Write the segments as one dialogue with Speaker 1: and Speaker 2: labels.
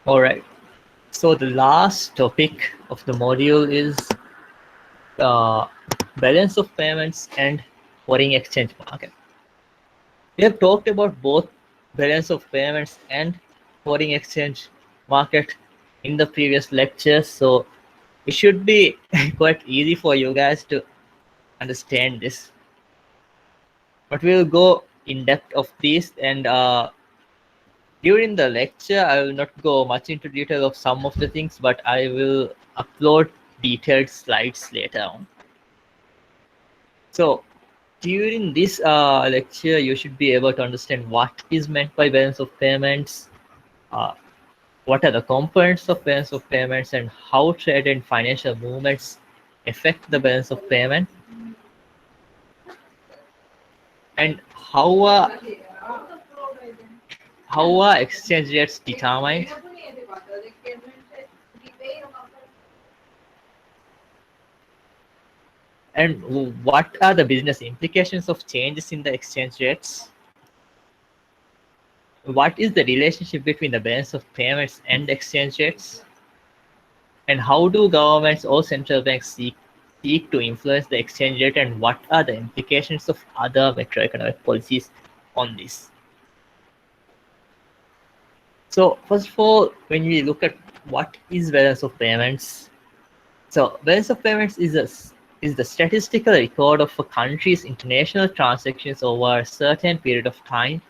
Speaker 1: All right. So the last topic of the module is uh, balance of payments and foreign exchange market. We have talked about both balance of payments and foreign exchange market in the previous lectures, so it should be quite easy for you guys to understand this. But we'll go in depth of this, and during the lecture, I will not go much into detail of some of the things, but I will upload detailed slides later on. So during this lecture, you should be able to understand what is meant by balance of payments, uh, what are the components of balance of payments, and how trade and financial movements affect the balance of payment, and how are exchange rates determined, and what are the business implications of changes in the exchange rates. What is the relationship between the balance of payments and exchange rates? And how do governments or central banks seek to influence the exchange rate, and what are the implications of other macroeconomic policies on this? So first of all, when we look at what is balance of payments, so balance of payments is the statistical record of a country's international transactions over a certain period of time,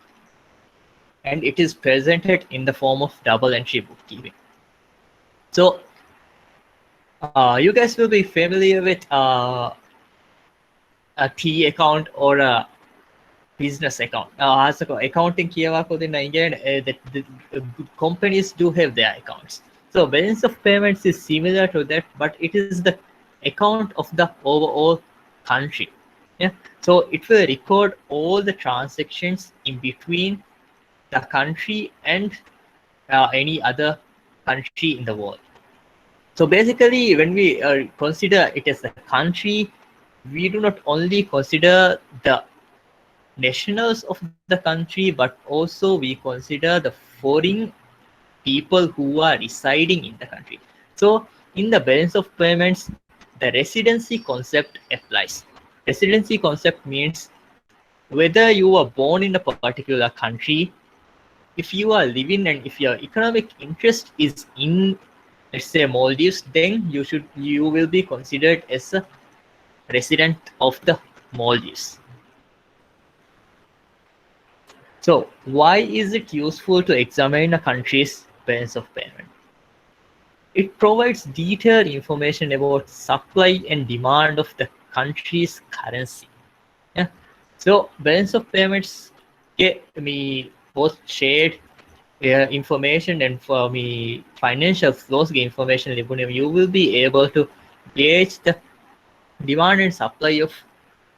Speaker 1: and it is presented in the form of double entry bookkeeping. So you guys will be familiar with a T account or a business account. Accounting කියවකෝ දෙන්න again, the companies do have their accounts. So balance of payments is similar to that, but it is the account of the overall country. Yeah. So it will record all the transactions in between the country and any other country in the world. So basically, when we consider it as a country, we do not only consider the nationals of the country, but also we consider the foreign people who are residing in the country. So in the balance of payments, the residency concept applies. Residency concept means whether you are born in a particular country, if you are living and if your economic interest is in, let's say, Maldives, then you will be considered as a resident of the Maldives. So why is it useful to examine a country's balance of payment? It provides detailed information about supply and demand of the country's currency. Yeah. So balance of payments get me both shared information and for me financial flows information. You will be able to gauge the demand and supply of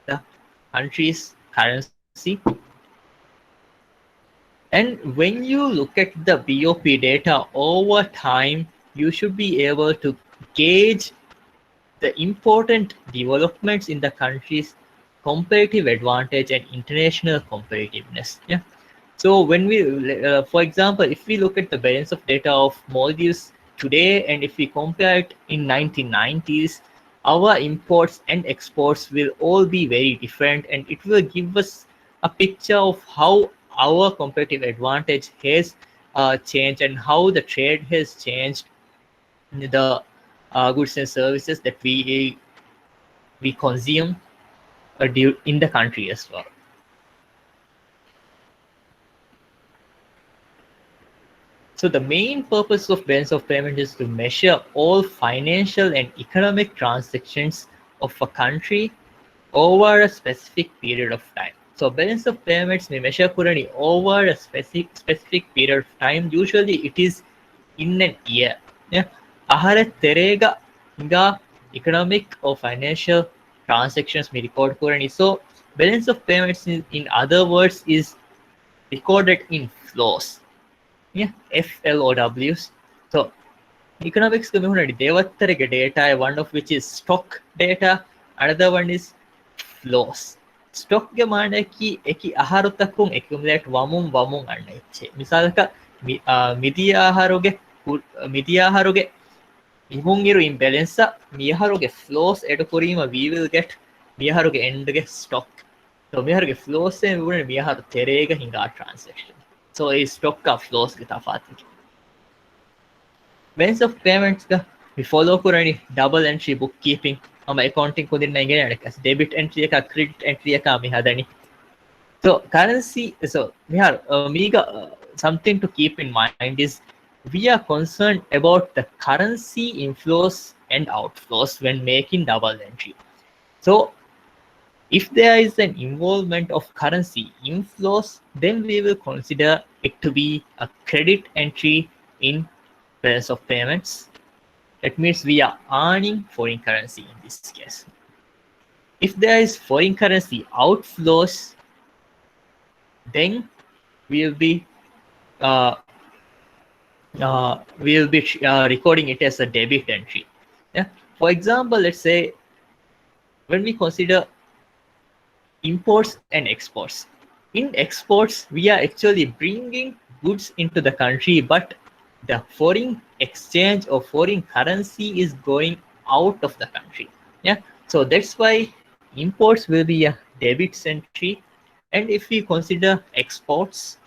Speaker 1: the country's currency. And when you look at the BOP data over time, you should be able to gauge the important developments in the country's comparative advantage and international competitiveness. Yeah. So when we, for example, if we look at the balance of data of Maldives today, and if we compare it in 1990s, our imports and exports will all be very different, and it will give us a picture of how our competitive advantage has changed and how the trade has changed the goods and services that we consume in the country as well. So the main purpose of balance of payment is to measure all financial and economic transactions of a country over a specific period of time. So balance of payments may measure currently over a specific period of time. Usually it is in an year. Yeah. Ahara terega inga economic or financial transactions may record currently. So balance of payments in other words is recorded in flows. Yeah, FLOWs. So economics community devattarige data, one of which is stock data, another one is flows. Stock ge manaki eki aharutakun accumulate wamun anna icche. Misalaka midiya aharoge මිතියාහරුගේ ඉමුන් ඉරු imbalance මියහරුගේ flows එඩ කුරීම we will get මියහරුගේ end ගේ stock. So මියහරුගේ flows එක වුණේ මියහරු තෙරේග හිඟා transaction. So ඒ stock ka flows ගේ තෆාත්. Means of payments ka we follow kurani double entry bookkeeping ama accounting kodinna ingene adekas debit entry එක credit entry එක mi hadani. So currency, so we have something to keep in mind is we are concerned about the currency inflows and outflows when making double entry. So if there is an involvement of currency inflows, then we will consider it to be a credit entry in balance of payments. That means we are earning foreign currency in this case. If there is foreign currency outflows, then we will be recording it as a debit entry. Yeah. For example, let's say when we consider imports and exports. In exports, we are actually bringing goods into the country, but the foreign exchange or foreign currency is going out of the country. Yeah. So that's why imports will be a debit entry. And if we consider exports,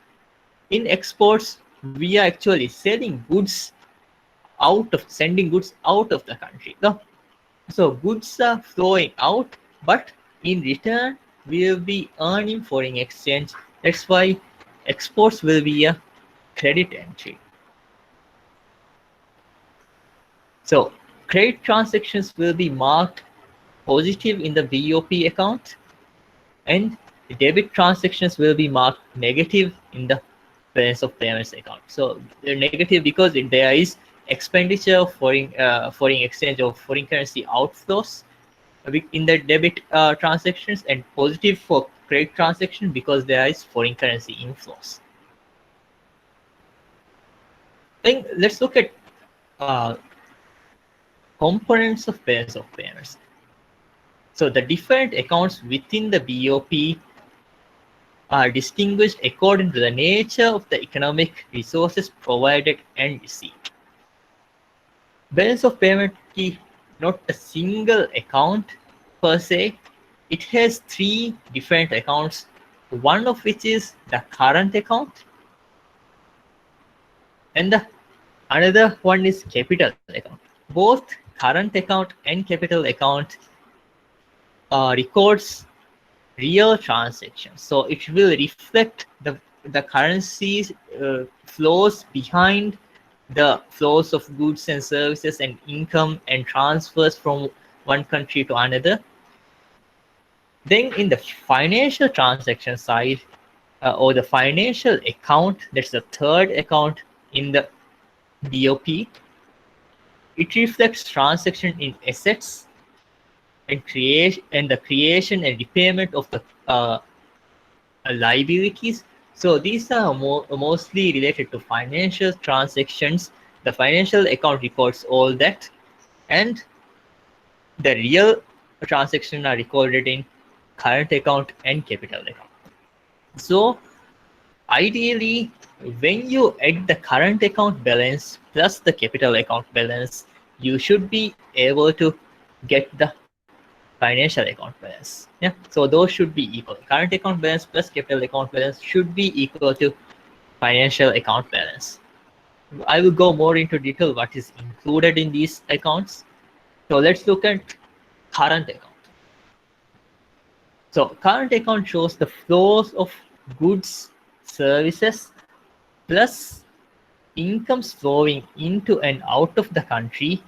Speaker 1: in exports, we are actually sending goods out of the country. So goods are flowing out, but in return, we will be earning foreign exchange. That's why exports will be a credit entry. So credit transactions will be marked positive in the BOP account, and the debit transactions will be marked negative in the balance of payments account. So they're negative because there is expenditure of foreign exchange or foreign currency outflows in the debit transactions, and positive for credit transaction because there is foreign currency inflows. Then let's look at components of balance of payments. So the different accounts within the BOP are distinguished according to the nature of the economic resources provided and received. Balance of payment is not a single account per se. It has three different accounts, one of which is the current account, and the another one is capital account. Both current account and capital account records real transactions. So it will reflect the currency's flows behind the flows of goods and services and income and transfers from one country to another. Then in the financial transaction side, or the financial account, that's the third account in the BOP, it reflects transaction in assets and the creation and repayment of the liabilities. So these are mostly related to financial transactions. The financial account records all that, and the real transactions are recorded in current account and capital account. So ideally, when you add the current account balance plus the capital account balance, you should be able to get the financial account balance. Yeah, so those should be equal. Current account balance plus capital account balance should be equal to financial account balance. I will go more into detail what is included in these accounts. So let's look at current account. So current account shows the flows of goods, services, plus incomes flowing into and out of the country,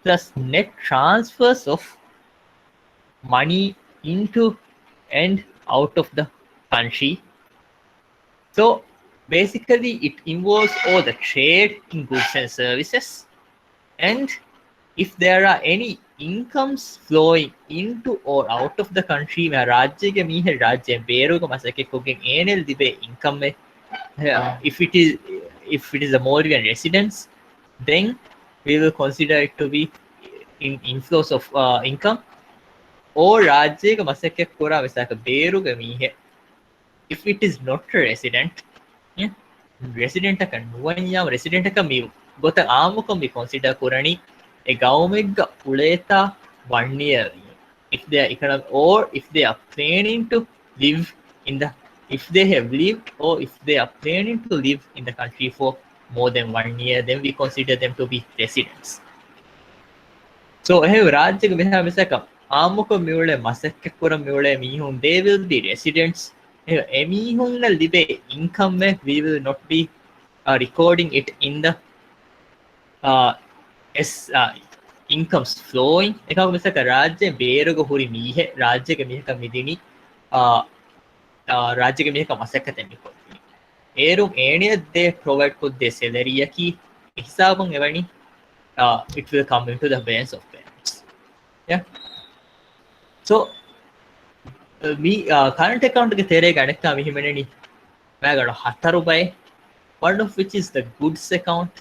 Speaker 1: plus net transfers of money into and out of the country. So basically it involves all the trade in goods and services, and if there are any incomes flowing into or out of the country, where rajyage mihe rajya beruga masake kogen enel dibe income if it is a Maldivian residence, then we will consider it to be in inflows of income. Or rajyega masake kora misaka beruga mihe, if it is not a resident, resident aka nuwanyam resident aka mi gota aamukom we consider kurani a government uleta 1 year if they are economic or if they are planning to live in the if they have lived or if they are planning to live in the country for more than 1 year, then we consider them to be residents. So එහෙම රාජ්‍යක මෙහා මිසක ආමුක මියුලේ මසෙක්ක කුර මියුලේ මීහුන් they will be residents. එහෙම එමීහුන්ල ලිබේ income we will not be recording it in the uh, as incomes flowing. එකක මිසක රාජ්‍ය බේරග හුරි මීහෙ රාජ්‍යක මිහක මිදිනි රාජ්‍යක මිහක මසෙක්ක තෙමි කොත්ති. ඒරුම් ඒනිය they provide could their salary යකි හිසාබන් එවැනි it will come into the balance of payments. Yeah. So me current account ke tere ganekka mihimeneni magano hataru bay, one of which is the goods account.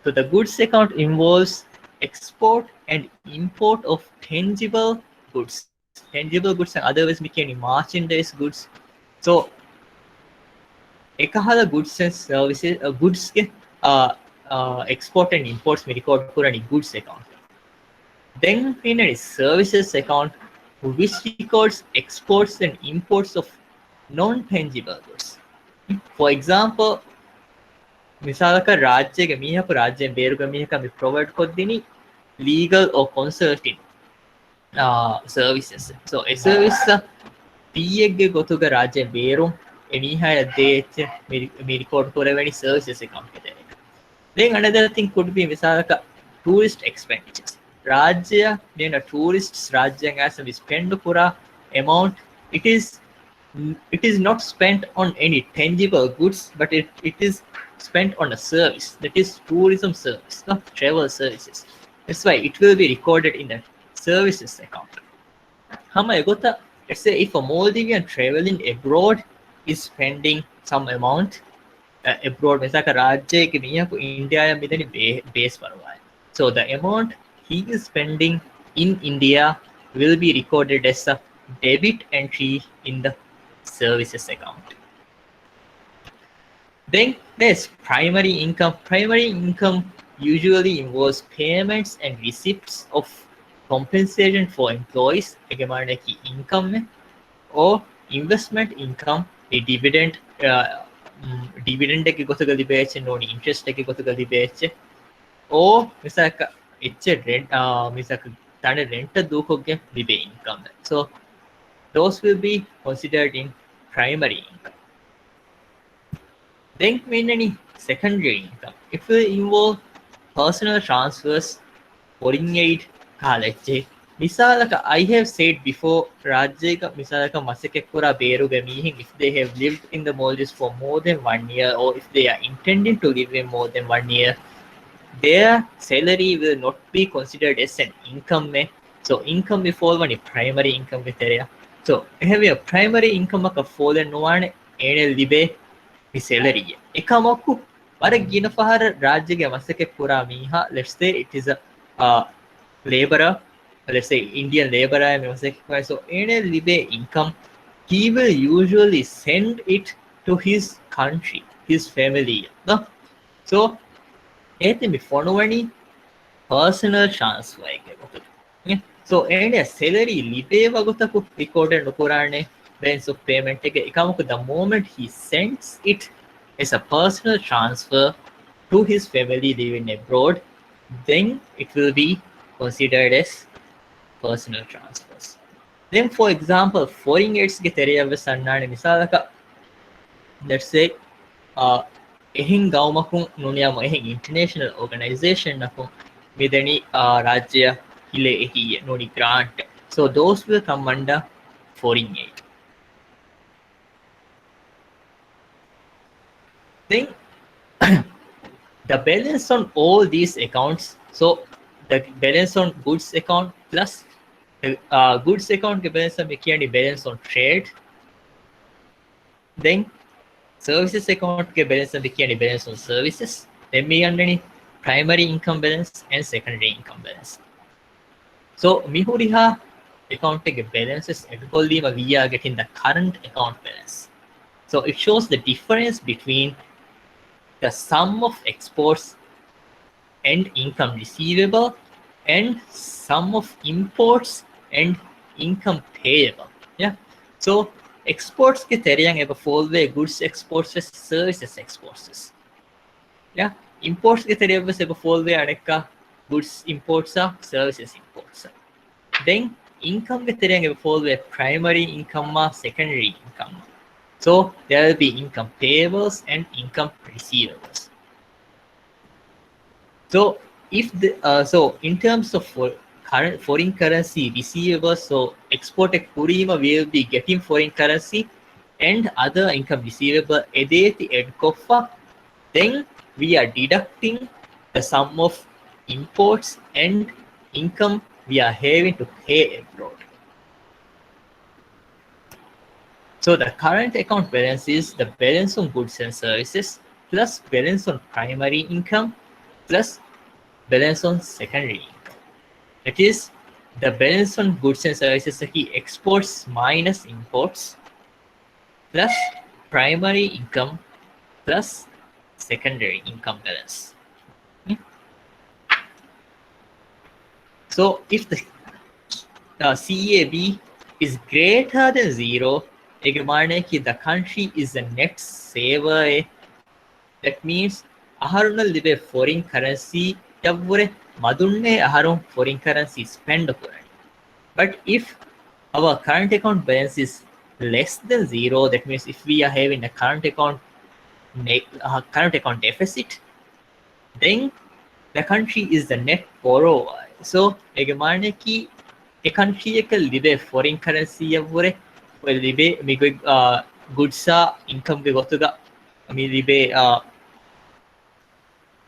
Speaker 1: So the goods account involves export and import of tangible goods and otherwise we can merchandise goods. So ekahada goods and services goods ke export and imports me record kurani goods account. Then in a services account which records exports and imports of non-tangible goods. For example, මිසාලක රාජ්‍යයක මීහක රාජ්‍යයෙන් බේරුග මීහක මේ provide කොද්දිනි legal or consulting services. So a service PEගේ ගොතුක රාජ්‍යයෙන් බේරුම් එමීහය දේච්ච මේ record කරවැනි services account එක. Then another thing could be misaka tourist expenditures. Rajya then a tourists Rajya as we spend pura amount. It is not spent on any tangible goods, but it is spent on a service, that is tourism service, not travel services. That's why it will be recorded in the services account. Let's say if a Maldivian traveling abroad is spending some amount abroad, misaka rajyයක මියපු ඉන්දියාවේ මෙතන base කරවයි. So the amount he is spending in India will be recorded as a debit entry in the services account. Then there's primary income. Primary income usually involves payments and receipts of compensation for employees, egemanaki income or investment income, a dividend එක ගොතක ලිබේච්ච නොනි interest එක ගොතක ලිබේච්ච ඕ මිසක එච්ච rent මිසක තන rent දූකොක්ගේ ලිබේ income. So those will be considered in primary income. Then when any secondary income, it will involve personal transfers, foreign aid, college. Misalaka, I have said before, Rajyaka Misalaka Masekekura Beru Gamihin, if they have lived in the Maldives for more than 1 year, or if they are intending to live in more than 1 year, their salary will not be considered as an income. So income before one primary income with area. So have a primary income of fallen one and libe salary. Ekamaku, but a ginafahar Rajyaka Masekekura Miha, let's say it is a laborer. Let's say Indian laborer, so any libe income, he will usually send it to his country, his family. No? So, personal transfer. So, any salary libe vagutaku recorded nukurane balance of payment. The moment he sends it as a personal transfer to his family living abroad, then it will be considered as personal transfers. Then, for example, foreign aids get area of Sanani Misalaka. Let's say, Ehin Gaumakun Nuniam international organization with any Rajya Hile Ehi Noni grant. So those will come under foreign aid. Then the balance on all these accounts. So the balance on goods account plus goods account ke balance me balance on trade. Then services account ke balance me balance on services. Then me underneath primary income balance and secondary income balance. So mihuriha account ke balances equally we are getting the current account balance. So it shows the difference between the sum of exports and income receivable and sum of imports and income payable. Yeah. So exports ke teriyan eba fall way goods exports services exports. Yeah. Imports ke teriyan eba fall way anekka goods imports services imports. Then income ke teriyan eba fall way primary income secondary income. So there will be income payables and income receivables. So if the so in terms of current foreign currency receivables, so export kurima will be getting foreign currency and other income receivable edeti edkoffa, then we are deducting the sum of imports and income we are having to pay abroad. So the current account balance is the balance on goods and services plus balance on primary income plus balance on secondary income. That is the balance on goods and services exports minus imports plus primary income plus secondary income balance. So if the CAB is greater than zero, the country is a net saver. That means aharuna libe foreign currency yavure madunne aharun foreign currency spend kurani. But if our current account balance is less than zero, that means if we are having a current account deficit, then the country is the net borrower. So egemaneki a country libe foreign currency yavure libe migo goods income ge gotuga mi libe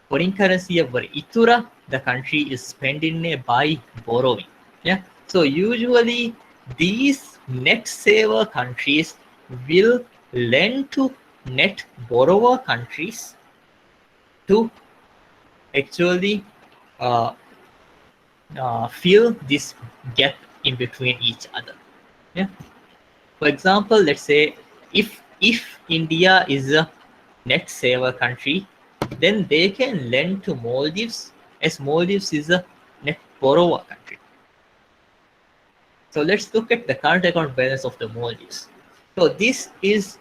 Speaker 1: foreign currency of Itura, the country is spending by borrowing. Yeah. So usually these net saver countries will lend to net borrower countries to actually uh, fill this gap in between each other. Yeah. For example, let's say if India is a net saver country, then they can lend to Maldives as Maldives is a net borrower country. So let's look at the current account balance of the Maldives. So this is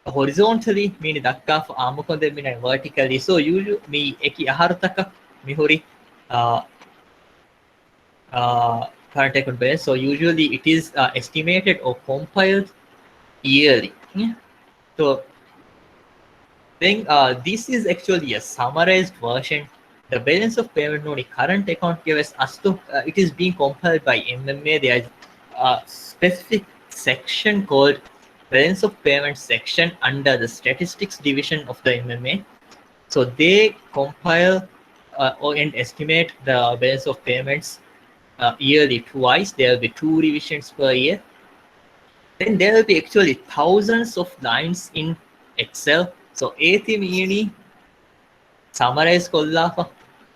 Speaker 1: horizontally meaning dakka for amukonde meaning vertically. So usually me eki aharutaka mihuri uh, current account balance. So usually it is estimated or compiled yearly. Yeah. So then this is actually a summarized version. The balance of payment on the current account gives us to it is being compiled by MMA. There is a specific section called balance of payment section under the statistics division of the MMA. So they compile and estimate the balance of payments yearly twice. There will be 2 revisions per year. Then there will be actually thousands of lines in Excel. So ATMENI summarize kollafa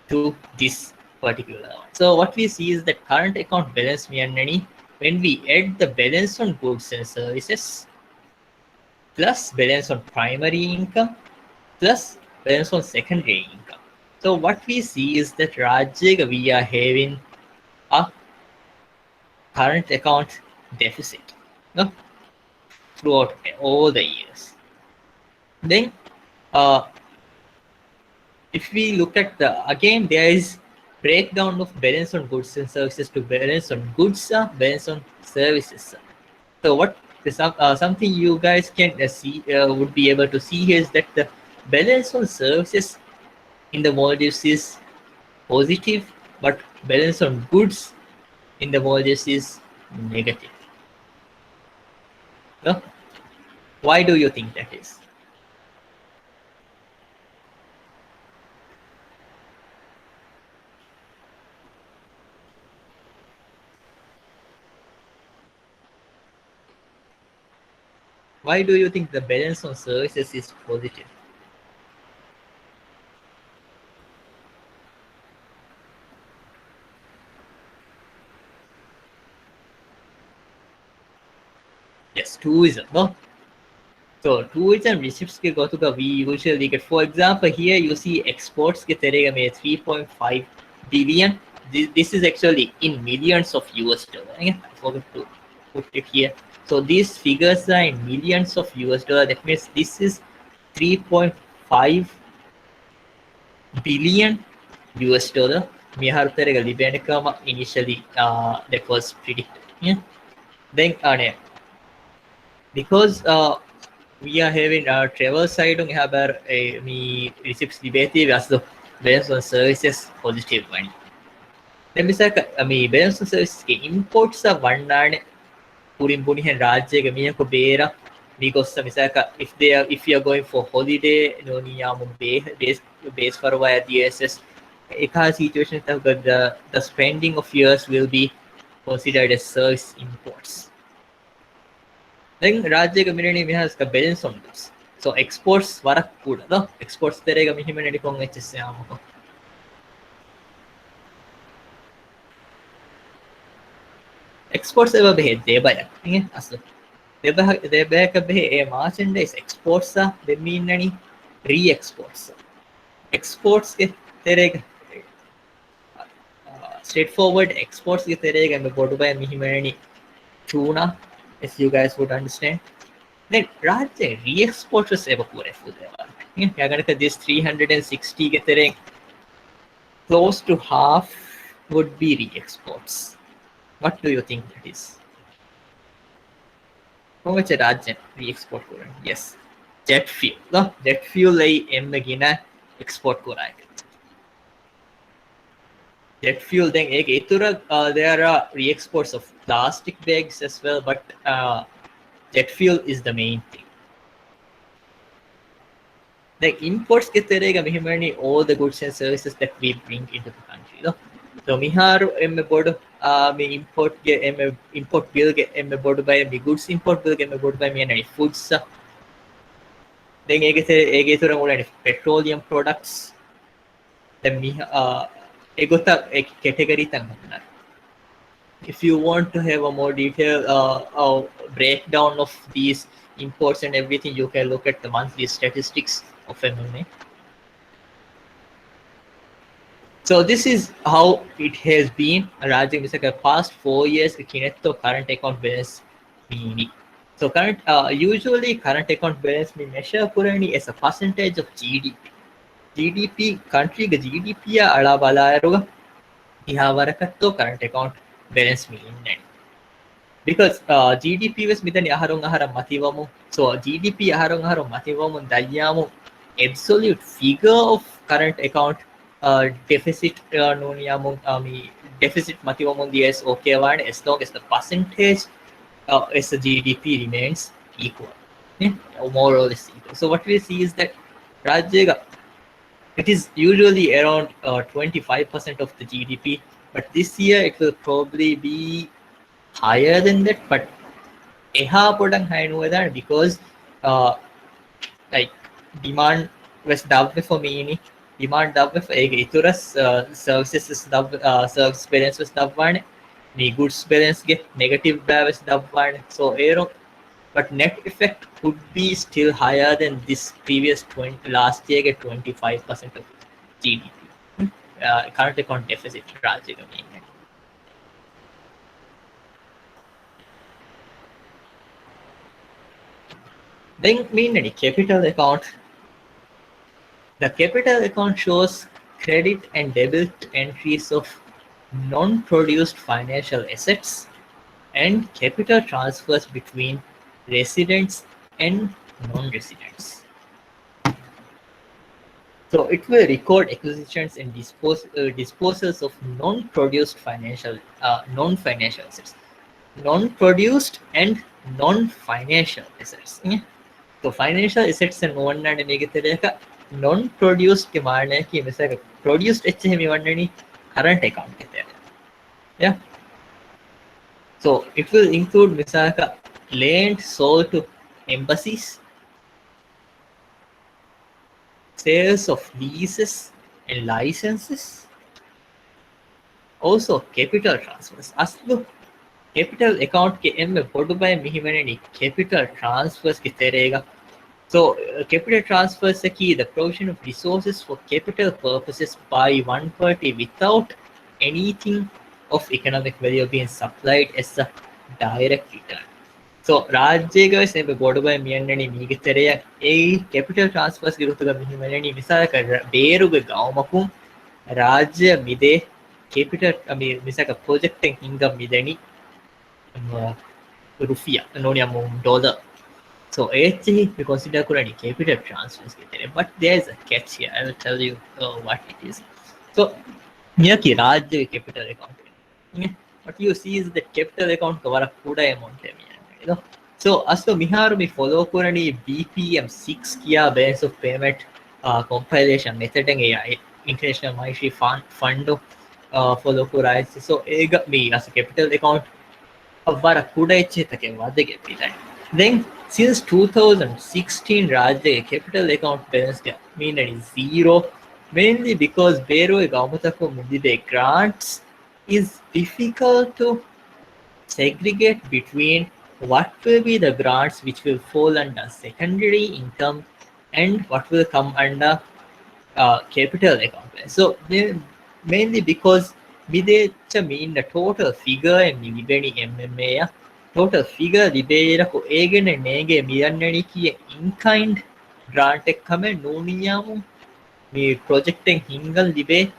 Speaker 1: to this particular one. So what we see is that current account balance meannani when we add the balance on goods and services plus balance on primary income plus balance on secondary income. So what we see is that Rajya we are having a current account deficit, no, throughout all the years. Then uh, if we look at the again there is breakdown of balance on goods and services to balance on goods, balance on services. So what something you guys can see would be able to see here is that the balance on services in the Maldives is positive, but balance on goods in the Maldives is negative. No? Why do you think that is? Why do you think the balance on services is positive? Yes, tourism. No, So tourism receipts ke gotuga we usually get. For example, here you see exports ke terega me 3.5 billion. This is actually in millions of US dollar. I forgot to put it here. So these figures are in millions of US dollar. That means this is 3.5 billion US dollar. Mihar terega libenekama initially that was predicted. Yeah. Then because we are having a travel side on haber me receipts debate as based on services positive money. Then misaka me based on services ke imports are one nine purin buni hen rajya ke miya ko bera because misaka if you are going for holiday no niyamu base for via DSS ekha situation the spending of yours will be considered as service imports. Then Rajya community has a balance on this. So exports varak kuda no exports terega mihimenedi kong HSM. Exports ever behe debaya. Aslo. Debaya ka behe merchandise exports sa deminani re-exports. Exports ke terega straightforward exports ke terega me bodu by mihimenedi tuna, if you guys would understand. Then Rajya re-exports was ever pure food. Yaganaka this 360 ke terega close to half would be re-exports. What do you think that is? How much Rajan re-export koran? Yes. Jet fuel. No, jet fuel ay emmagina export korai. Jet fuel then there are re-exports of plastic bags as well, but jet fuel is the main thing. The imports get all the goods and services that we bring into the country. No? So miharu emme bodu me import bill ge emme bodu by me goods import bill ge emme bodu by me and foods then ege thurang ulani petroleum products then mi egota category tang hanna. If you want to have a more detailed breakdown of these imports and everything, you can look at the monthly statistics of MMA. So this is how it has been. Rajang is like the past 4 years, Kinetto current account balance meaning. So usually current account balance we measure Purani as a percentage of GDP. GDP country GDP ala bala ihawarakatto current account balance meaning. Because GDP was midani aharong aharam mativamu. So GDP aharong aharam mativamu dayamu absolute figure of current account deficit nuniyamu deficit mativamu yes okay one as long as the percentage as the GDP remains equal. Yeah? More or less equal. So what we see is that Rajya it is usually around 25% of the GDP, but this year it will probably be higher than that, but එහා පොඩක් high නුවදා because like demand was double for me demand double for ඉතුරස් services service balance was double me goods balance get negative balance double so aero but net effect could be still higher than this previous 20 last year get 25% of GDP current account deficit Rajya Then mean capital account. The capital account shows credit and debit entries of non-produced financial assets and capital transfers between residents and non-residents. So it will record acquisitions and disposals of non-produced non-financial assets. Non-produced and non-financial assets. Yeah? So financial assets and one and non-produced के मारने की मिसाल produced अच्छे में वंडनी current account कहते हैं yeah so it will include मिसाल का land sold to embassies sales of leases and licenses also capital transfers असलो capital account के एम में बोर्ड बाय मिहिमने capital transfers कितने रहेगा So capital transfers are key the provision of resources for capital purposes by one party without anything of economic value being supplied as a direct return. So රාජ්‍යයක සෙබ ගොඩබයි මියන්නනි මීගතරය A capital transfers ගිරුතුක මිහිමනනි මිසාක බේරුග ගවමකුම් රාජ්‍ය මිදේ capital මිසක project income මිදෙනි rupiah noniamu dollar. So actually we consider currently capital transfers but there is a catch here. I will tell you what it is. So here ki rajya capital account. What you see is that capital account cover kuda amount you know. So as to miharu mi follow currently BPM6 kiya balance of payment compilation method AI international monetary fund follow kurai. So ega me as a capital account avara kuda echitake vadege pitai. Then since 2016 Rajya capital account balance meaning zero mainly because Bero Gaumataku Mundide grants is difficult to segregate between what will be the grants which will fall under secondary income and what will come under capital account. So mainly because Videcha mean the total figure and Mibeni MMA total figure liberaku egene nege miyannani kiye in kind grant ekkame nuniyamu me projecting hingal libe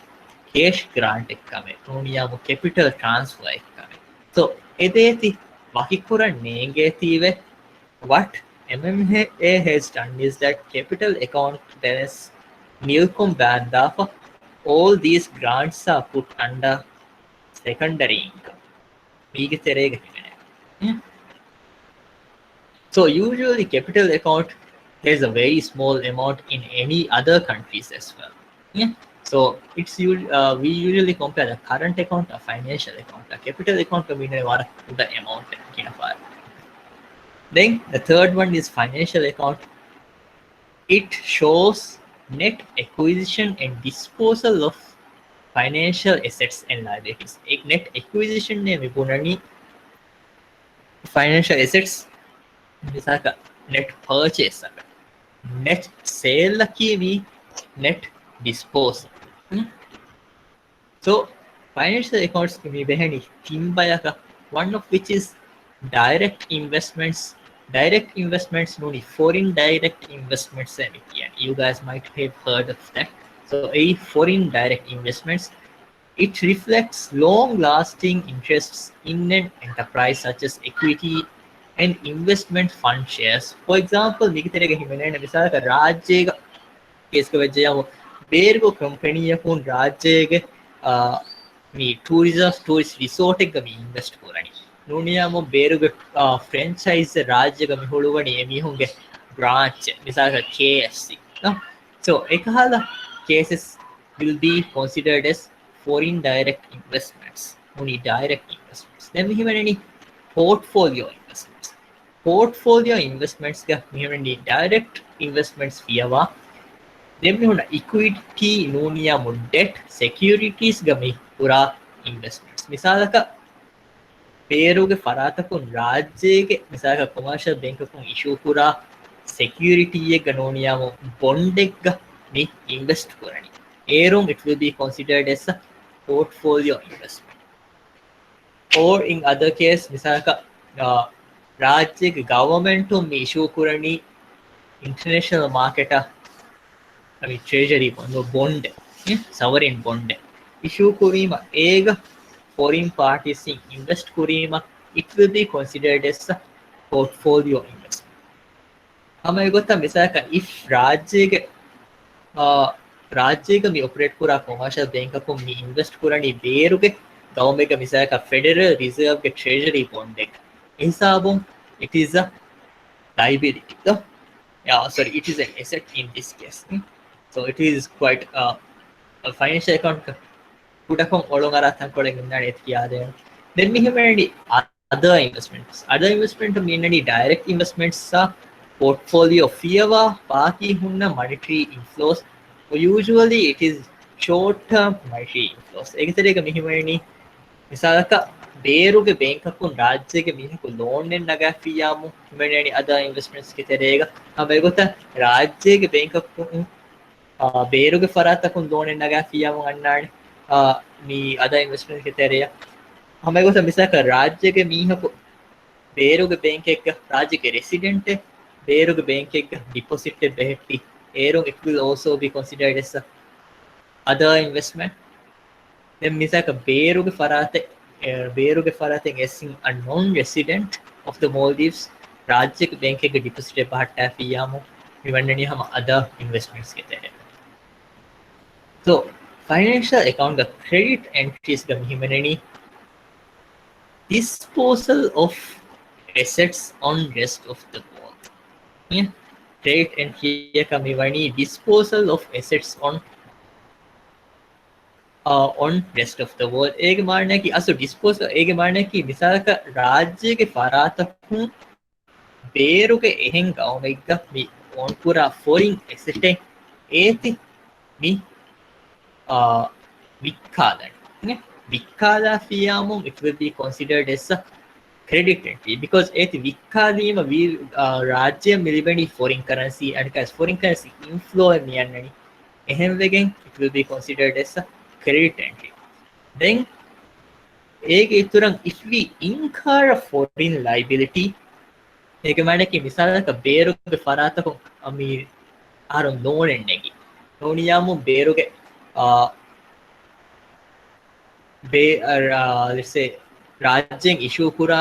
Speaker 1: cash grant ekkame nuniyamu capital transfer ekkame. So edeti wakikura nege tive what MMA has done is that capital account balance nilkum banda for all these grants are put under secondary income. Yeah. So usually capital account has a very small amount in any other countries as well. Yeah. So it's we usually compare the current account or financial account. The capital account the amount. Then the third one is financial account. It shows net acquisition and disposal of financial assets and liabilities. Net acquisition name financial assets misaka net purchase net sale kimi net disposal. So financial accounts kimi behani timbayaka one of which is direct investments noni foreign direct investments you guys might have heard of that. So a foreign direct investments it reflects long-lasting interests in an enterprise such as equity and investment fund shares. For example, Nikitarega Himena Misaka Rajega Keskavajamu Bergo company upon Rajega me tourism tourist resort invest for any. Nuniamo Bergo franchise Rajega Mihuluvani Emihunge branch Misaka KFC. So Ekahala cases will be considered as foreign direct investments, only direct investments. Then we have any portfolio investments. Portfolio investments we have any direct investments via. Then we have equity, nunia, debt, securities gami pura investments. Misalaka Peruge Faratakun Rajege, Misaka commercial bank issue pura security ganonia bondega me invest kurani. Aerum it will be considered as a portfolio investment. Or in other case, misaka Rajya government to issue kurani international market treasury bond sovereign bond issue kurima ega foreign parties in invest kurima it will be considered as a portfolio investment. If Rajya me operate pura commercial bank ko me invest kurani beruge government misaka Federal Reserve treasury bond hisabum it is a liability. Sorry, it is an asset in this case. So it is quite a financial account kutakon olongarathan kolenginna. Then we have any other investments. Other investment mean any direct investments portfolio fiava paki hunna monetary inflows. Usually it is short term monetary inflows. Egitarega mihimani misalaka ಬೇರುಗೆ bank ಹಾಕೊಂಡು ರಾಜ್ಯಕ್ಕೆ ಮೀನಕು loan ನಗಾಫಿಯಾಮು ಹಿಮಣಿ ಅದ investments ಗೆ ತೆರೆಗ ಆಮೇಲೆ ಗೊತ್ತಾ ರಾಜ್ಯಕ್ಕೆ bank ಹಾಕೊಂಡು ಬೇರುಗೆ ಫರಾತ್ ಹಾಕೊಂಡು ಲೋನ್ ನಗಾಫಿಯಾಮು ಅಣ್ಣಾಣಿ ಮೀ ಅದ ಇನ್ವೆಸ್ಟ್ಮೆಂಟ್ಸ್ ಗೆ ತೆರೆಯ ಆಮೇಲೆ ಗೊತ್ತಾ ಮಿಸಾಕ ರಾಜ್ಯಕ್ಕೆ ಮೀಹಕು ಬೇರುಗೆ ಬ್ಯಾಂಕ್ ಎಕ್ಕ ರಾಜ್ಯಕ್ಕೆ ರೆಸಿಡೆಂಟ್ ಬೇರುಗೆ ಬ್ಯಾಂಕ್ ಎಕ್ಕ ಡಿಪಾಸಿಟ್ ಬೆಹೆಟ್ಟಿ ಏರು it will also be considered as other investment. Then misaka beruge farate guessing a non-resident of the Maldives rajyake bank එක deposit pahatta fiyamu miwannani hama other investments ke tere. So financial account the credit entries the mihimanani disposal of assets on rest of the world. Yeah. Credit entry ka miwani disposal of assets on rest of the world ඒගේ මාරණය කි අසු dispose ඒගේ මාරණය කි විසාක රාජ්‍යයේ ෆරාතකු බේරුගේ එහෙන් ගවමෙක්ග මි on pura foreign asset ඒති මි වික්කාදා fiyamu it will be considered as a credit entry because ඒති වික්කාදීම රාජ්‍ය මිලිබෙනි foreign currency and foreign currency inflow මියන්නනි එහෙන් වෙගෙන් it will be considered as a credit entry. Then, if we incur a foreign liability, ඒක මඩ කි මිසාලක බේරුගේ ෆරාතකු අමි ආරොන් loan එන්නේකි. ලෝනියාමු බේරුගේ let's say රාජ්‍යයෙන් issue කුරා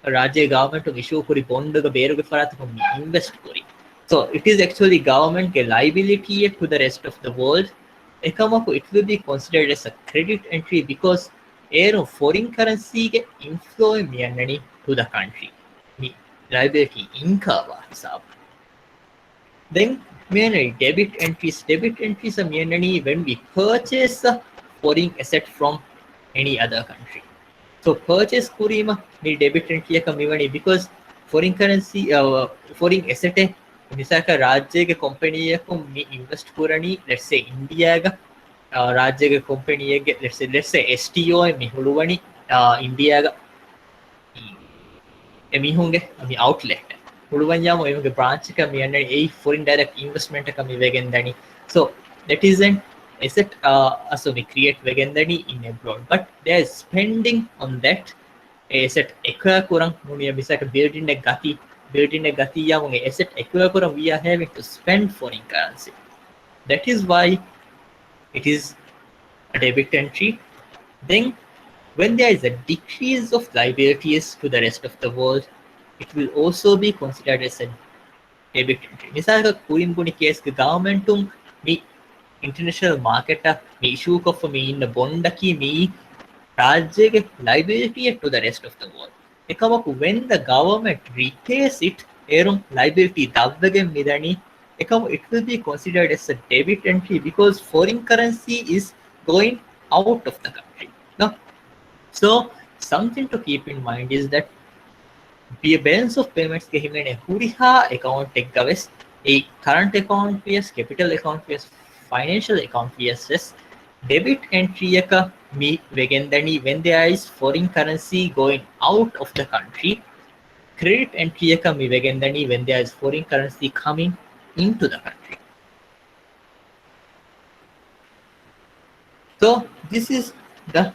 Speaker 1: රාජ්‍ය government issue කුරි bond එක බේරුගේ ෆරාතකු invest කුරි. So it is actually government ke liability to the rest of the world. Ekamaku it will be considered as a credit entry because aero foreign currency ge inflow miyannani to the country mi liability inkawa hisab. Then miyannani debit entries are miyannani when we purchase a foreign asset from any other country. So purchase kurima mi debit entry එක මිවනි because foreign currency foreign asset මිසක රාජ්‍යයේ company එකු මේ invest කරණි let's say ඉන්දියාගේ රාජ්‍යයේ company එකේ let's say STO මිහුළුවනි ඉන්දියාගේ එමිහුන්ගේ මේ outlet හුළුවන් යාම එමුගේ branch එක මියන්නේ ඒ foreign direct investment එක මේ වෙගෙන් දනි so that is an asset also we create වෙගෙන් දනි in abroad but they are spending on that asset එක කුරන් මුනිය මිසක building එක ගති building a gatiya asset equivalent we are having to spend foreign currency. That is why it is a debit entry. Then when there is a decrease of liabilities to the rest of the world, it will also be considered as a debit entry. Misal kurimbuni case the government me international market me issue of me in the bond ki me rajye liability to the rest of the world. When the government repays it, liability it will be considered as a debit entry because foreign currency is going out of the country. No? So something to keep in mind is that the balance of payments account a current account PS, capital account PS, financial account PS, debit entry me vegendani when there is foreign currency going out of the country, credit entry me vegendani when there is foreign currency coming into the country. So this is the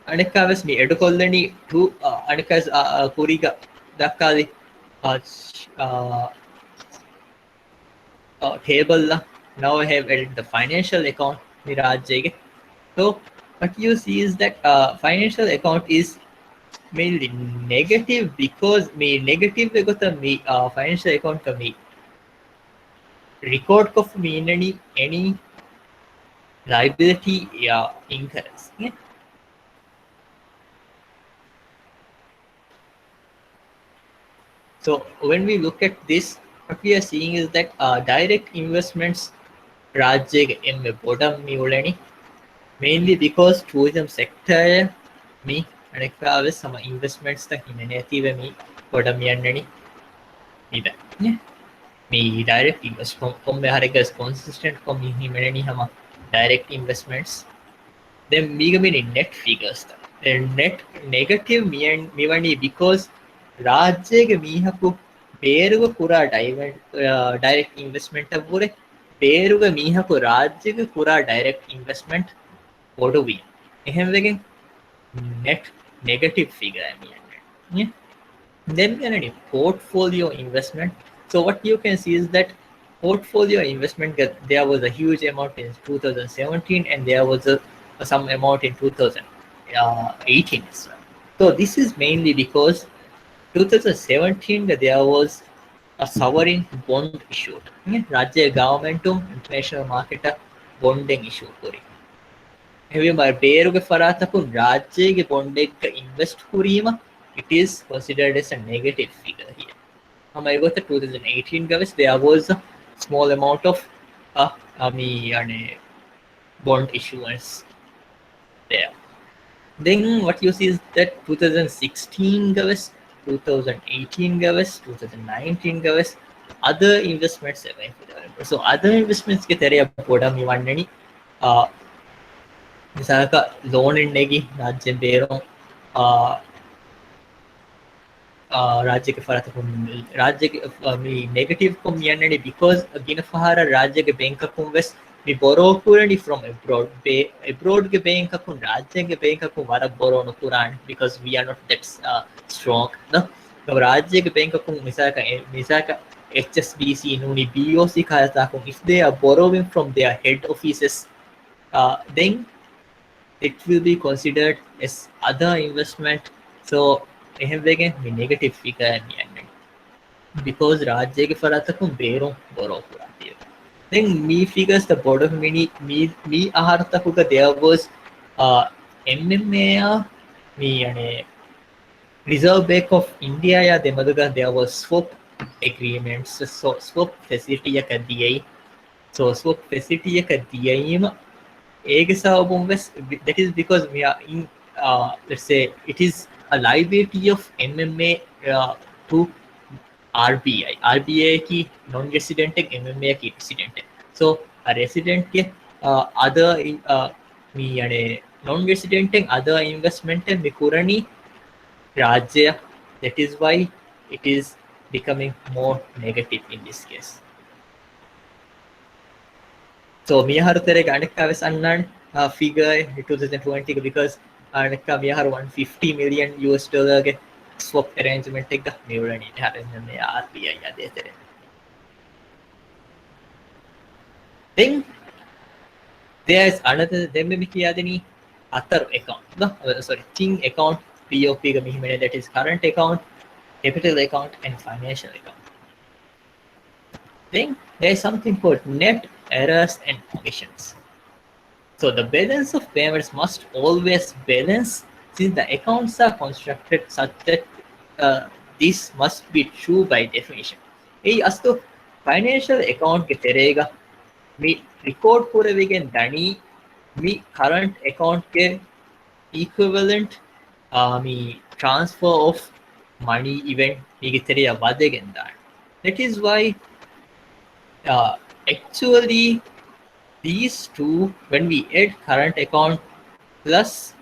Speaker 1: anekawas me edukollani to anekas kuriga dakkali table la now I have added the financial account me rajyege. So what you see is that financial account is mainly negative because me negative me financial account ka me record of me any liability incurrence. Yeah? So when we look at this, what we are seeing is that direct investments rajye emme bodam me ulani mainly because tourism sector me anekawe sama investments ta himenetive me bodam yannani ida me direct investment komme harega consistent komme himenani hama direct investments then me net figures ta net negative mivani because rajyege mihaku beruga kura direct investment avure beruga mihaku rajyege kura direct investment odu wi එහෙම වෙගෙන් net negative figure yeah. Then we are portfolio investment. So what you can see is that portfolio investment, there was a huge amount in 2017 and there was some amount in 2018 as well. So this is mainly because 2017 there was a sovereign bond issued. Rajya government international market bonding issue kori. However, ಬೇರುಗೆ ಫರಾತಕು ರಾಜ್ಯಗೆ bondೆಕ್ಕ invest ಕುರಿಮ it is considered as a negative figure here. I got the 2018 guys, there was a small amount of bond issuance there. Then what you see is that 2016 guys, 2018 guys, 2019 guys, other investments available. So other investments get area poda mi wannani misalaka loan endegi rajyen berum राज्य फरक राज्य negative kom yanani because gina fahara rajya ge bank akun wes mi borrow kurani from abroad abroad ge bank akun rajya ge bank akun wara borrow no kuran because we are not that strong no rajya ge bank akun misaka HSBC nuni BOC khata akun if they are borrowing from their head offices then it will be considered as other investment. So එහෙම වෙගෙන් මේ negative figure යන්නේ because රාජ්‍යයේ ෆරතකම් බේරොම් බොරෝ පුරා තියෙනවා. Then me figures the border me ආහාරතකුක there was MMA me යනේ Reserve Bank of India या දෙමදුක there was swap agreements so swap facility එක දියයි so swap facility එක දියීම that is because we are in let's say it is a liability of MMA to RBI. RBI की non-resident है, MMA की resident है. So a resident के other मी याने non-resident है other investment है मिकुरनी राज्य. That is why it is becoming more negative in this case. So Miyahar tere ganekka ves annan figure 2020 because anekka Miyahar 150 million US dollar ge swap arrangement ekka mewrani harenne me RBI ade tere. Then there is another then me kiyadeni other account no sorry thing account POP ge mihimene that is current account, capital account and financial account. Then there is something called net errors and omissions. So the balance of payments must always balance since the accounts are constructed such that this must be true by definition. Hey, astu financial account ke terega me record kurevegen dani me current account ke equivalent me transfer of money event me ke tereya wadegen dan. That is why actually these two when we add current account plus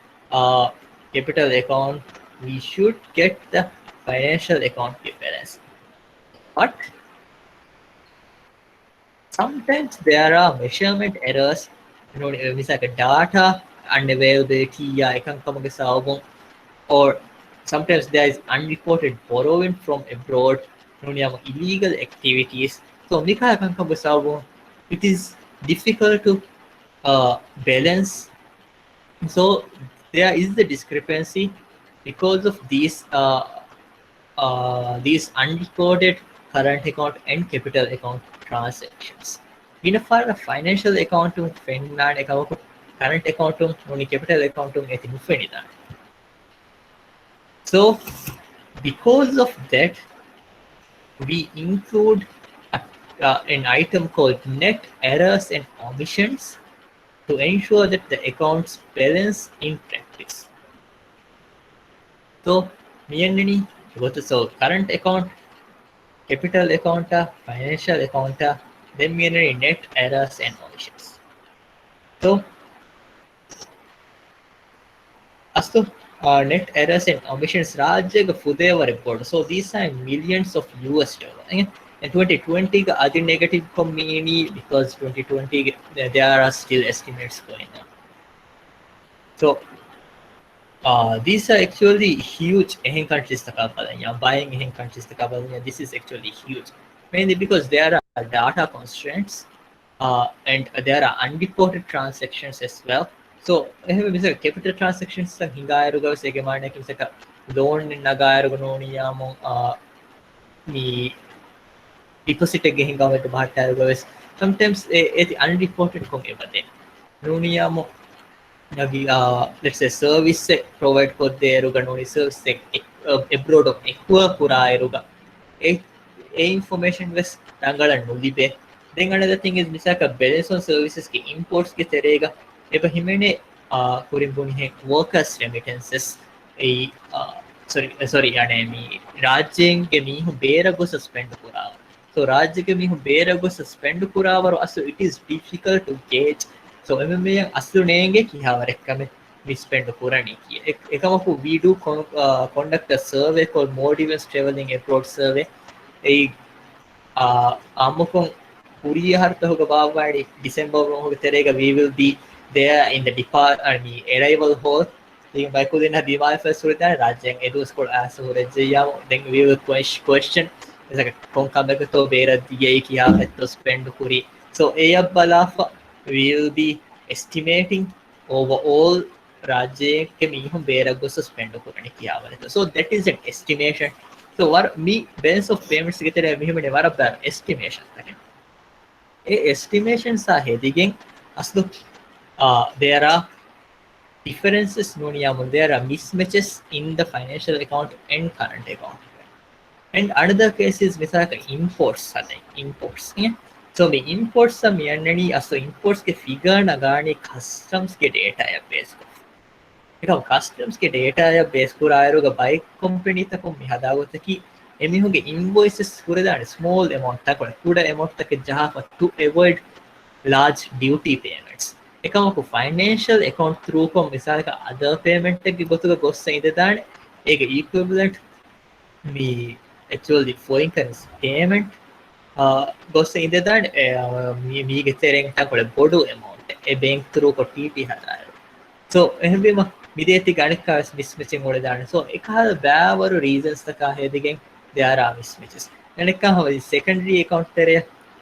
Speaker 1: capital account we should get the financial account balance, but sometimes there are measurement errors misaka data unavailability ya ekankamage sawum or sometimes there is unreported borrowing from abroad illegal activities. So it is difficult to balance. So there is the discrepancy because of these unrecorded current account and capital account transactions. In a financial account, current account, capital account, so because of that, we include an item called net errors and omissions to ensure that the accounts balance in practice. So, so current account, capital account, financial account, then net errors and omissions. So, astu net errors and omissions rajyaga fudeva report. So these are millions of US dollar. And 2020 ga adi negative community because 2020 there are still estimates going on. So these are actually huge ehen countries buying ehen countries this is actually huge, mainly because there are data constraints and there are unreported transactions as well. So එහෙම මිස capital transactions hingaayruga segemane kimseka loan nagaayruga noniyamu mi deposit එක hingaම එක බහටායරුga sometimes A unreported kon ebade noniyamu nagi let's say service provide koddeeruga noni service abroad of ekwa kuraayeruga a information was tangala nulibe. Then another thing is misaka balance on services ki imports ke terega eba himene kurimbuni he workers remittances a sorry ane mi rajyen ke mihu berago suspend kurawa. So rajya ke mihu berago suspend kurawaro aso it is difficult to gauge. So MMA aslu nenge kihawarekkame we spend kurani kiya ekamaku we do conduct a survey called Maldives traveling abroad survey. A අමුකුම් කුරිය හර්තහක බාවාඩි December මොහොක තෙරේක we will be there in the depart arrival hall. ඉතින් බයිකු දෙන්න දිමාල් first උරදා රාජ්‍යයෙන් එදුස් කොල් ආස උරජියාම then we will question එසක කොන්කම්බක තෝ බේර දියේ කියා හෙත්තු spend කුරි. So එය බලාෆ we will be estimating overall රාජ්‍යයේ මිහුම් බේරගොස් spend කුරණි කියාවලත. So that is an estimation. So what me balance of payments ගෙතර මෙහෙමනේ වරබ්බ estimation එකක්. ඒ estimations are heading aslu there are differences noniyamu there are mismatches in the financial account and current account. And another case is misaka imports hadai imports. So me imports are miyannani aso imports ke figure nagani customs ke data ya base ko. එකම customs ගේ data එක base කරායරුග bike company තකම් මේ හදාගත්තකි එමිහුගේ invoices කුරදාන small amount තකල කුඩ amount තක ජහප to avoid large duty payments එකමක financial account through කොම් මිසාලක other payment එක ගොතුක ගොස්ස ඉඳදාන ඒක equivalent මේ actually foreign currency payment ගොස්ස ඉඳදාන මේ ගෙතරෙන් තකල බොඩු amount ඒ bank through කො TP හදායරු. So එහෙම මිදේති ගණිකාස් mismatching වල දාන. So එකහල බෑවරු reasons තකා හේදගෙන් there are mismatches. එනකම secondary account තරය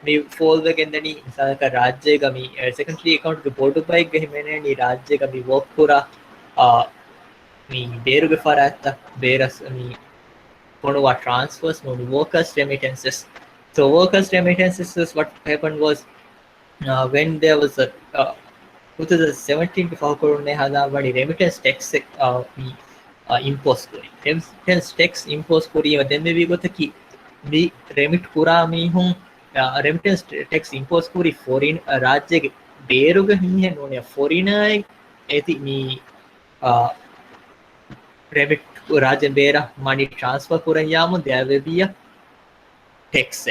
Speaker 1: මේ fall ගෙන්දනි ඉසාලක රාජ්‍ය ගමි secondary account ගේ බෝඩු බයික් ගෙහිමනේ නි රාජ්‍ය ගමි work පුරා මේ බේරුගේ ෆරාත්ත බේරස් මේ කොනවා transfers no workers remittances. So workers remittances is what happened was when there was a 2017 के फॉलो ने हज़ार रेमिटेंस टैक्स impose करी रेमिटेंस टैक्स impose करी वदन में भी गोता कि भी रेमिट पूरा में हूँ रेमिटेंस टैक्स impose करी फॉरेन राज्य के बेरोग ही है नोने फॉरेन ऐसी मी रेमिट राज्य बेरा मनी ट्रांसफर करें या मुझे there will be a tax.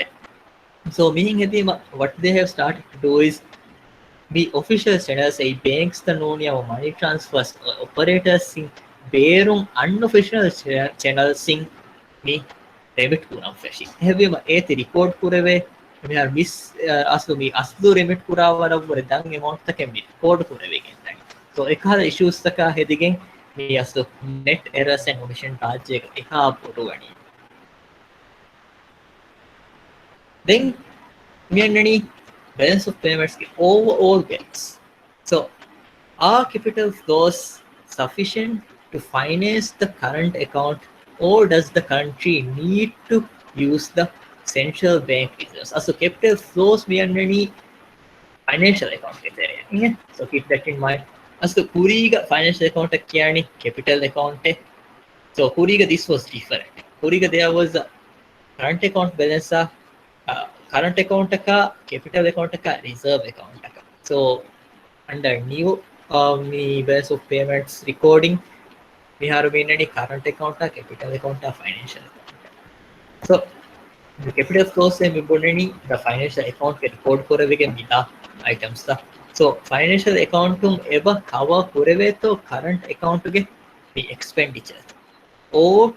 Speaker 1: So meaning है what they have started to do is the official channels say banks the nonia money transfers operators sing berum unofficial channels sing me remit kuram fashi have a report kurave me are miss aslu remit kurawara dan amount take me report kurave gen. So ekhala issues taka hedigen me aslu net errors and omission rajya eka photo gani then me annani balance of payments overall gets. So are capital flows sufficient to finance the current account or does the country need to use the central bank reserves? So capital flows me any financial account area. So keep that in mind. As the Kuriga financial account capital account. So Kuriga this was different. Kuriga there was a current account balance current account ka capital account ka reserve account ka. So under new balance of payments recording we have been any current account ka capital account ka financial account. So the capital flows se me the financial account ke record koravege mida items ta. So financial account tum eba cover korave to current account ge the expenditure, or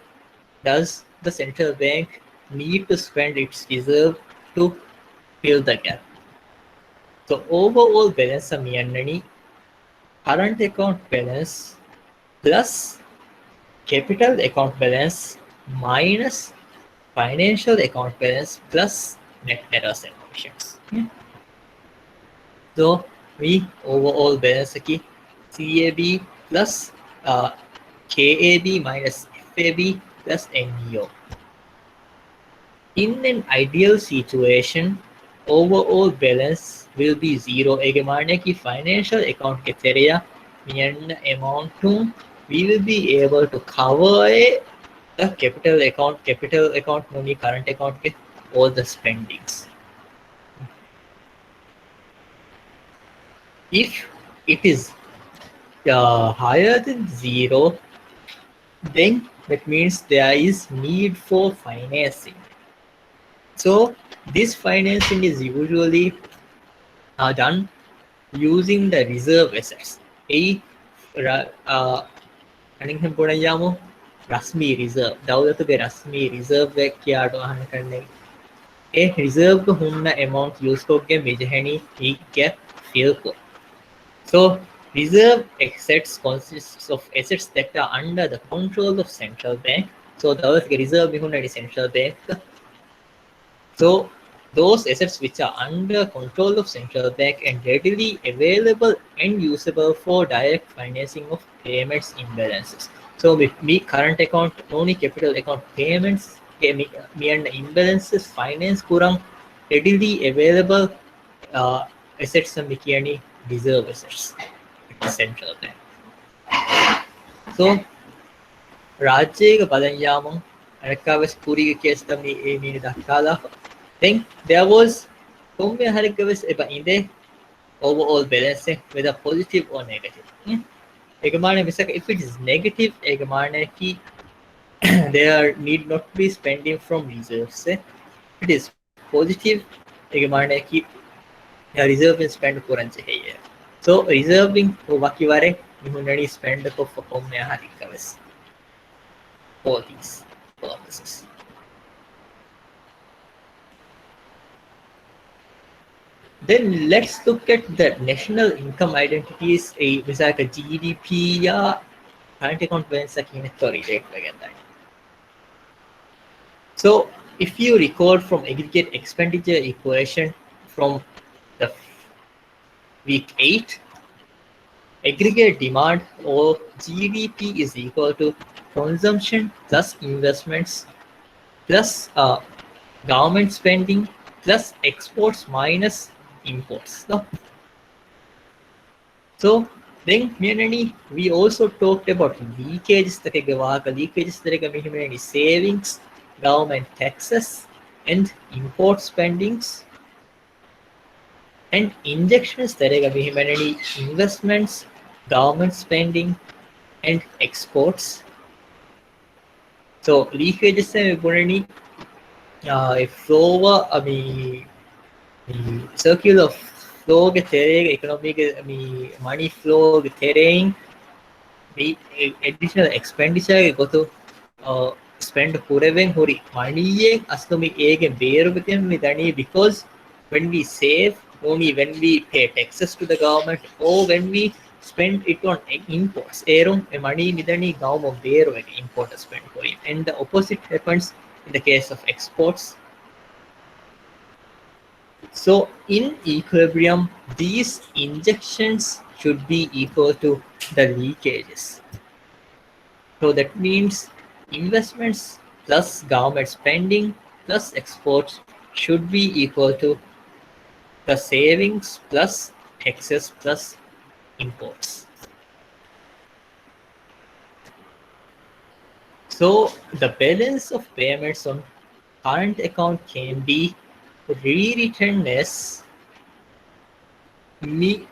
Speaker 1: does the central bank need to spend its reserve to fill the gap? So overall balance කියන්නනි current account balance plus capital account balance minus financial account balance plus net errors and commissions. So we overall balance aquí CAB plus KAB minus FAB plus NEO. In an ideal situation, overall balance will be zero. ඒක මානේ කි financial account के තෙරයා මියන්න amount to we will be able to cover the capital account money current account के all the spendings. If it is higher than zero, then that means there is need for financing. So this financing is usually done using the reserve assets. අනිත් පොඩ්ඩක් රස්මී reserve දවල්තුගේ රස්මී reserve එක කියාට අහන්න කරන්නේ ඒ reserve එක හුන්න amount use කරගෙන මෙජහණි ඒක fill කර. So reserve assets consists of assets that are under the control of central bank. So දවල්තුගේ reserve එක හුන්න central bank. So those assets which are under control of central bank and readily available and usable for direct financing of payments imbalances. So with me current account only capital account payments me and imbalances finance kurang readily available assets me කියනි reserve assets at the central bank. So රාජ්‍යයක බලන් යාම අරකාවස් පුරිගේ case තමයි ඒ මීන දක්කාලා. Then there was somewhere harikavas about in the overall balance whether positive or negative. If it is negative, there need not be spending from reserves. If it is positive, reserve and spend currency here. So reserving wakivare mihunani spend for harikavas. All these purposes. Then let's look at the national income identities, like a GDP या current account balance relate again that. So if you recall from aggregate expenditure equation from the week 8, aggregate demand or GDP is equal to consumption plus investments plus government spending plus exports minus imports. No? So then we also talked about leakages savings, government taxes and import spendings and injections investments, government spending and exports. So leakages flow circular flow economic money flow additional expenditure go to spend hori money because when we save only when we pay taxes to the government or when we spend it on imports money import spend and the opposite happens in the case of exports. So in equilibrium, these injections should be equal to the leakages. So that means investments plus government spending plus exports should be equal to the savings plus taxes plus imports. So the balance of payments on current account can be rewritten as me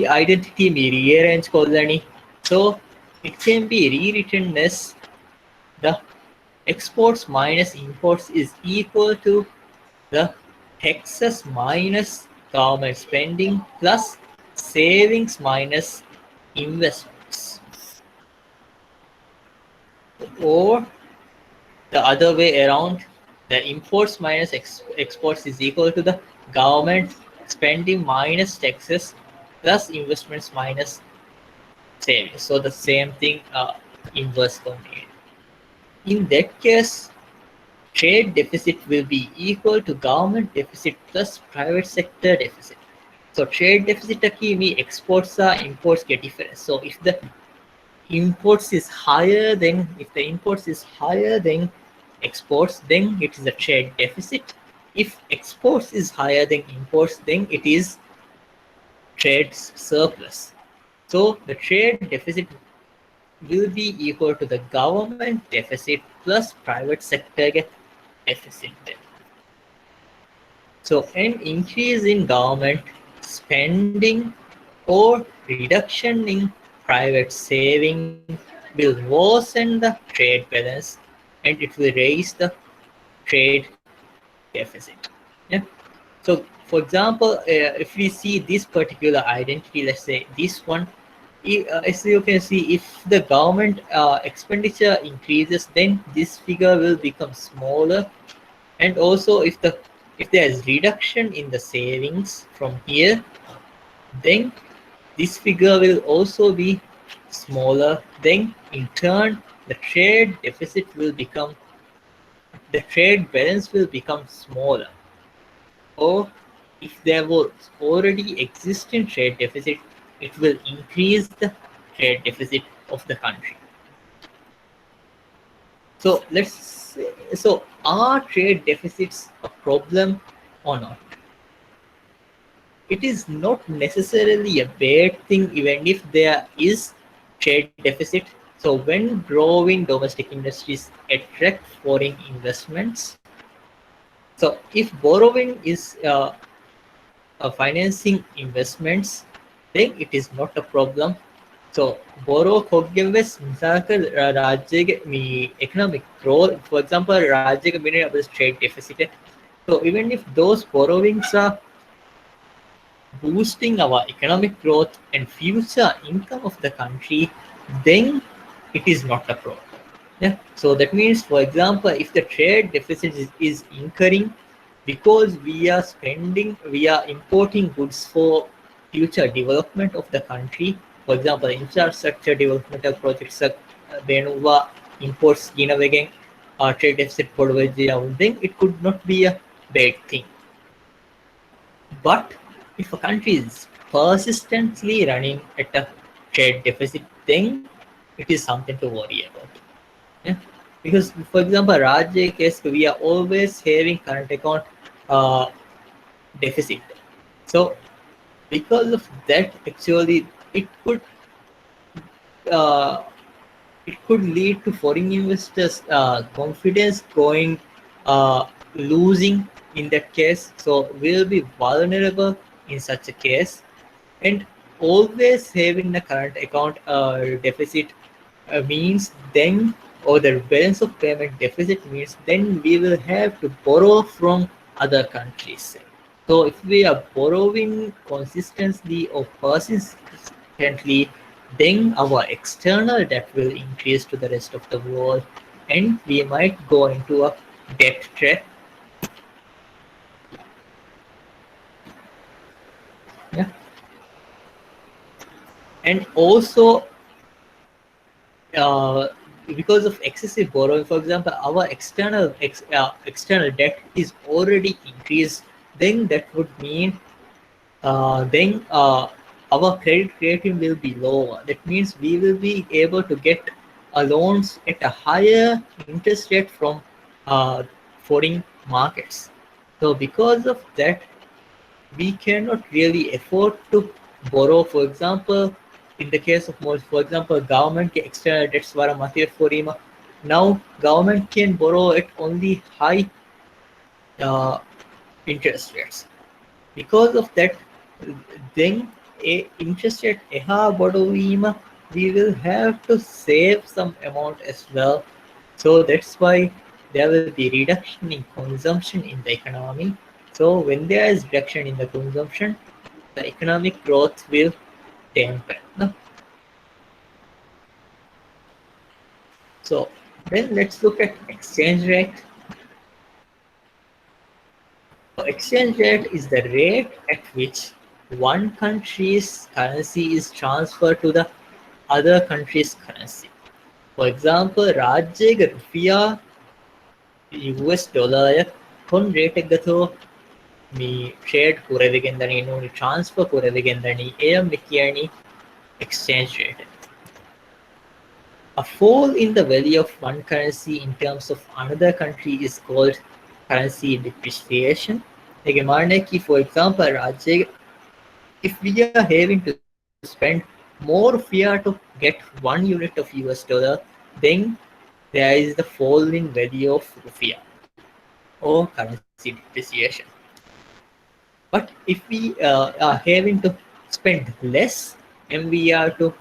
Speaker 1: identity rearrange kollani. So it can be rewritten as the exports minus imports is equal to the taxes minus government spending plus savings minus investments. or the other way around, the imports minus exports is equal to the government spending minus taxes plus investments minus savings. So the same thing, inverse continuity. In that case, trade deficit will be equal to government deficit plus private sector deficit. So trade deficit aquí me exports are imports get difference. So if the imports is higher than exports, then it is a trade deficit. If exports is higher than imports, then it is trade surplus. So the trade deficit will be equal to the government deficit plus private sector deficit. So an increase in government spending or reduction in private saving will worsen the trade balance and it will raise the trade deficit. Yeah. So for example, if we see this particular identity, let's say this one, as you can see, if the government expenditure increases, then this figure will become smaller. And also if there is reduction in the savings from here, then this figure will also be smaller. Then in turn, the trade deficit will become, the trade balance will become smaller. Or if there was already existing trade deficit, it will increase the trade deficit of the country. So so are trade deficits a problem or not? It is not necessarily a bad thing even if there is trade deficit. So when growing domestic industries attract foreign investments, so if borrowing is financing investments, then it is not a problem. So borrow කොග්ගෙන්වෙස් මිසාක රාජ්‍යයක මේ economic growth, for example රාජ්‍යයක මිනේ අපේ trade deficit. So even if those borrowings are boosting our economic growth and future income of the country, then it is not a problem. Yeah. So that means, for example, if the trade deficit is incurring because we are importing goods for future development of the country. For example, infrastructure developmental projects Benuva imports again trade deficit for then it could not be a bad thing. But if a country is persistently running at a trade deficit, then it is something to worry about. Yeah? Because, for example, Rajya case, we are always having current account deficit. So, because of that, actually, uh, it could lead to foreign investors' confidence going losing in that case. So we'll be vulnerable in such a case, and always having the current account deficit means then, or the balance of payment deficit means then we will have to borrow from other countries. So if we are borrowing consistently or persistently, then our external debt will increase to the rest of the world and we might go into a debt trap. Yeah. And also because of excessive borrowing, for example, our external debt is already increased, then that would mean then our credit rating will be lower. That means we will be able to get loans at a higher interest rate from foreign markets. So because of that, we cannot really afford to borrow. For example, in the case of most, for example, government external debts were for now government can borrow at only high uh, interest rates. Because of that, then a interest rate we will have to save some amount as well. So that's why there will be reduction in consumption in the economy. So when there is reduction in the consumption, the economic growth will dampen. No? So Then let's look at exchange rate. So exchange rate is the rate at which one country's currency is transferred to the other country's currency. For example, රාජ්‍යයක රුපියා US ඩොලරය කොන් rate එක ගතෝ මේ trade කුරවිගෙන්දනී නූනි transfer කුරවිගෙන්දනී එයම් කියනි exchange rate. A fall in the value of one currency in terms of another country is called currency depreciation. Like Marneki, for example, Rajya, if we are having to spend more fiat to get 1 unit of US dollar, then there is the fall in value of rupiah or currency depreciation. But if we are having to spend less and we are to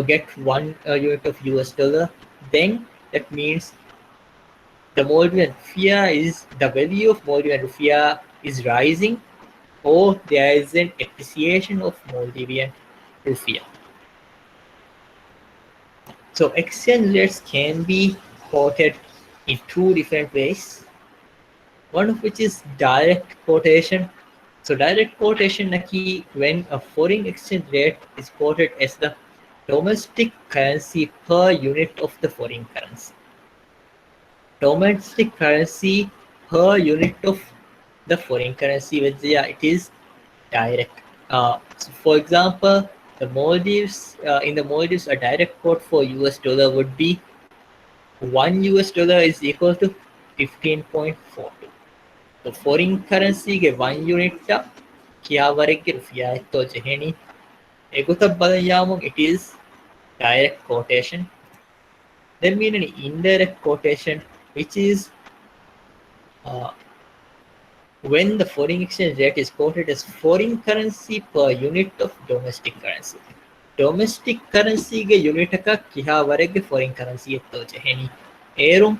Speaker 1: get 1 unit of US dollar, then that means the Maldivian rupiah is the value of Maldivian rupiah is rising, or there is an appreciation of Maldivian rupiah. So exchange rates can be quoted in two different ways. One of which is direct quotation. So direct quotation naki when a foreign exchange rate is quoted as the domestic currency per unit of the foreign currency. Domestic currency per unit of the foreign currency, which it is direct. So for example, the Maldives in the Maldives, a direct quote for US dollar would be $1 is equal to 15.42. So foreign currency ge 1 unit kiyawarege rupiah etto jeheni egutak balayamu it is direct quotation. Then mean an indirect quotation, which is when the foreign exchange rate is quoted as foreign currency per unit of domestic currency. Domestic currency ge unit එක කියාවරෙක්ගේ foreign currency එක්ක ජෙහෙනි ඒරුම්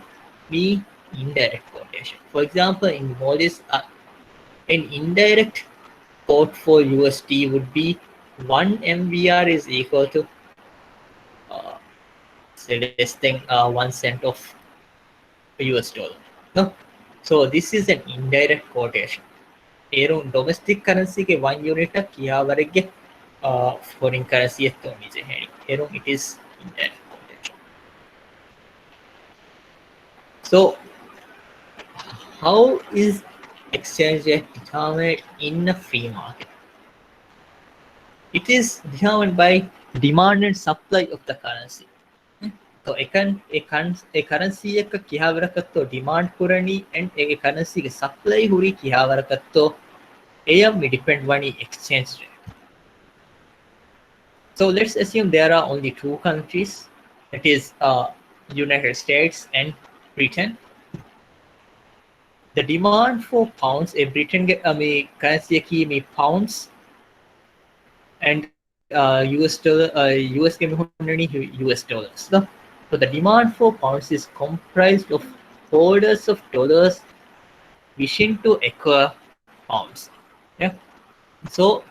Speaker 1: me indirect quotation. For example, in Maldives, an indirect quote for USD would be 1 MVR is equal to say less than 1 cent of US dollar. No? So this is an indirect quotation. ඒරුම් domestic currency ge 1 unit කියාවරෙක්ගේ foreign currency එක්ක මිජෙහෙනි ඒරුම් it is indirect quotation. So how is exchange rate determined in a free market? It is determined by demand and supply of the currency. So a currency එක කියාවරකත්තෝ demand කුරණි and a currency ge supply හුරි කියාවරකත්තෝ එයම් depend වනි exchange rate. So let's assume there are only two countries, that is United States and Britain. The demand for pounds, a Britain currency ki me pounds and US dollar, US ke US dollars. So the demand for pounds is comprised of holders of dollars wishing to acquire pounds. Yeah. So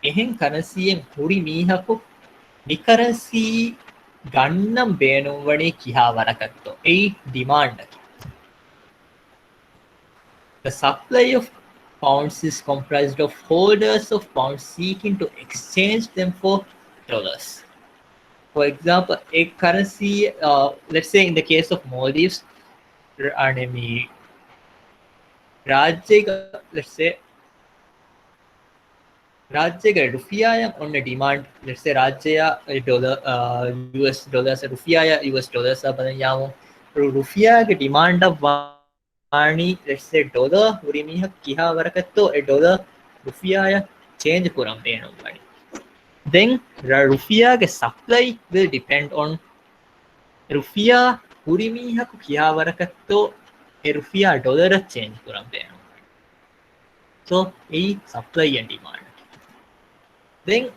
Speaker 1: එහෙන් කරන්සියෙන් හුරි මීහකු නිකරන්සි ගන්නම් බේනුම් වනේ කියාවරකත්තෝ එයි demand. The supply of pounds is comprised of holders of pounds seeking to exchange them for dollars. For example, a currency, let's say in the case of Maldives, let's say राज्य रुपया on a demand, let's say राज्य dollar US dollars रुपया US dollars बदलायामो रुपया के demand of Vani let's say dollar उरिमिह किहा वरकत्तो a dollar रुपया change Kurram देनो वाणी. Then रुपया के supply will depend on रुपया उरिमिह को किहा वरकत्तो a रुपया dollar change कुरम देनो. So a supply and demand. Then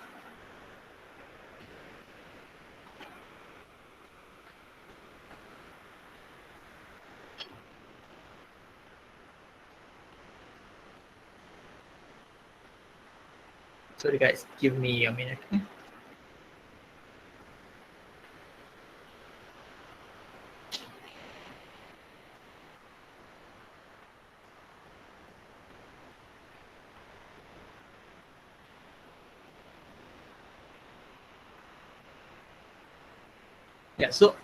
Speaker 1: sorry guys, give me a minute. Yeah, so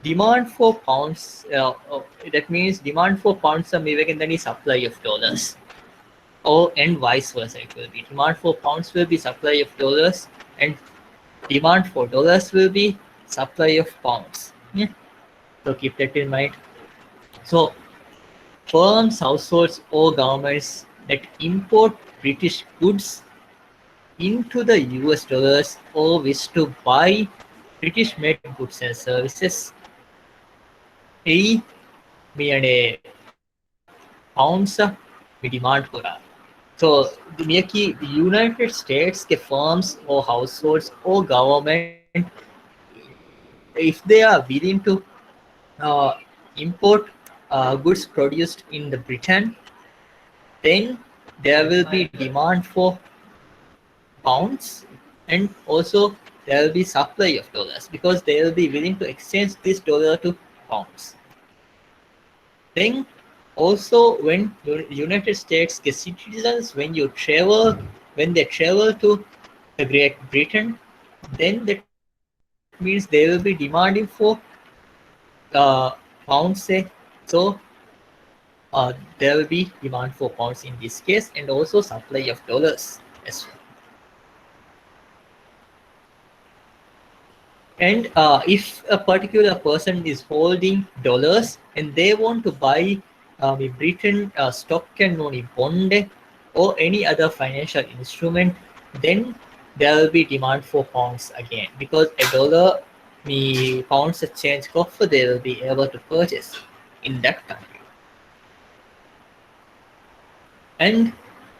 Speaker 1: demand for pounds, that means demand for pounds are bigger than the supply of dollars. Or and vice versa, it will be. Demand for pounds will be supply of dollars, and demand for dollars will be supply of pounds. Yeah. So keep that in mind. So firms, households, or governments that import British goods into the US dollars or wish to buy British made goods and services එයි මියනේ pounds we demand for that. So the United States के firms or households or government, if they are willing to uh, import goods produced in the Britain, then there will be demand for pounds, and also there will be supply of dollars because they will be willing to exchange this dollar to pounds. Then also when United States citizens, when they travel to the Great Britain, then that means they will be demanding for pounds. So there will be demand for pounds in this case, and also supply of dollars as well. And if a particular person is holding dollars and they want to buy a Britain stock and only bond or any other financial instrument, then there will be demand for pounds again because a dollar me pounds exchange offer they will be able to purchase in that country. And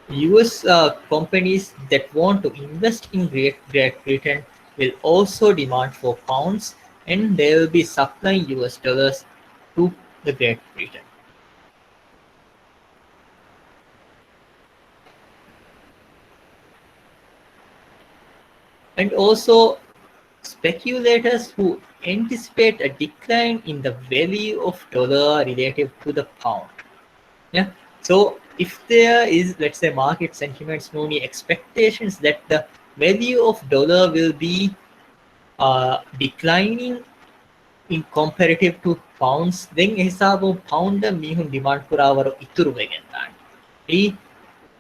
Speaker 1: US companies that want to invest in Great Britain will also demand for pounds, and they will be supplying US dollars to the Great Britain. And also speculators who anticipate a decline in the value of dollar relative to the pound. Yeah. So if there is, let's say, market sentiments, only expectations that the value of dollar will be declining in comparative to pounds, then හිසාබුම් pound මීහුන් demand පුරාවර ඉතුරු වෙගෙන තාන්න.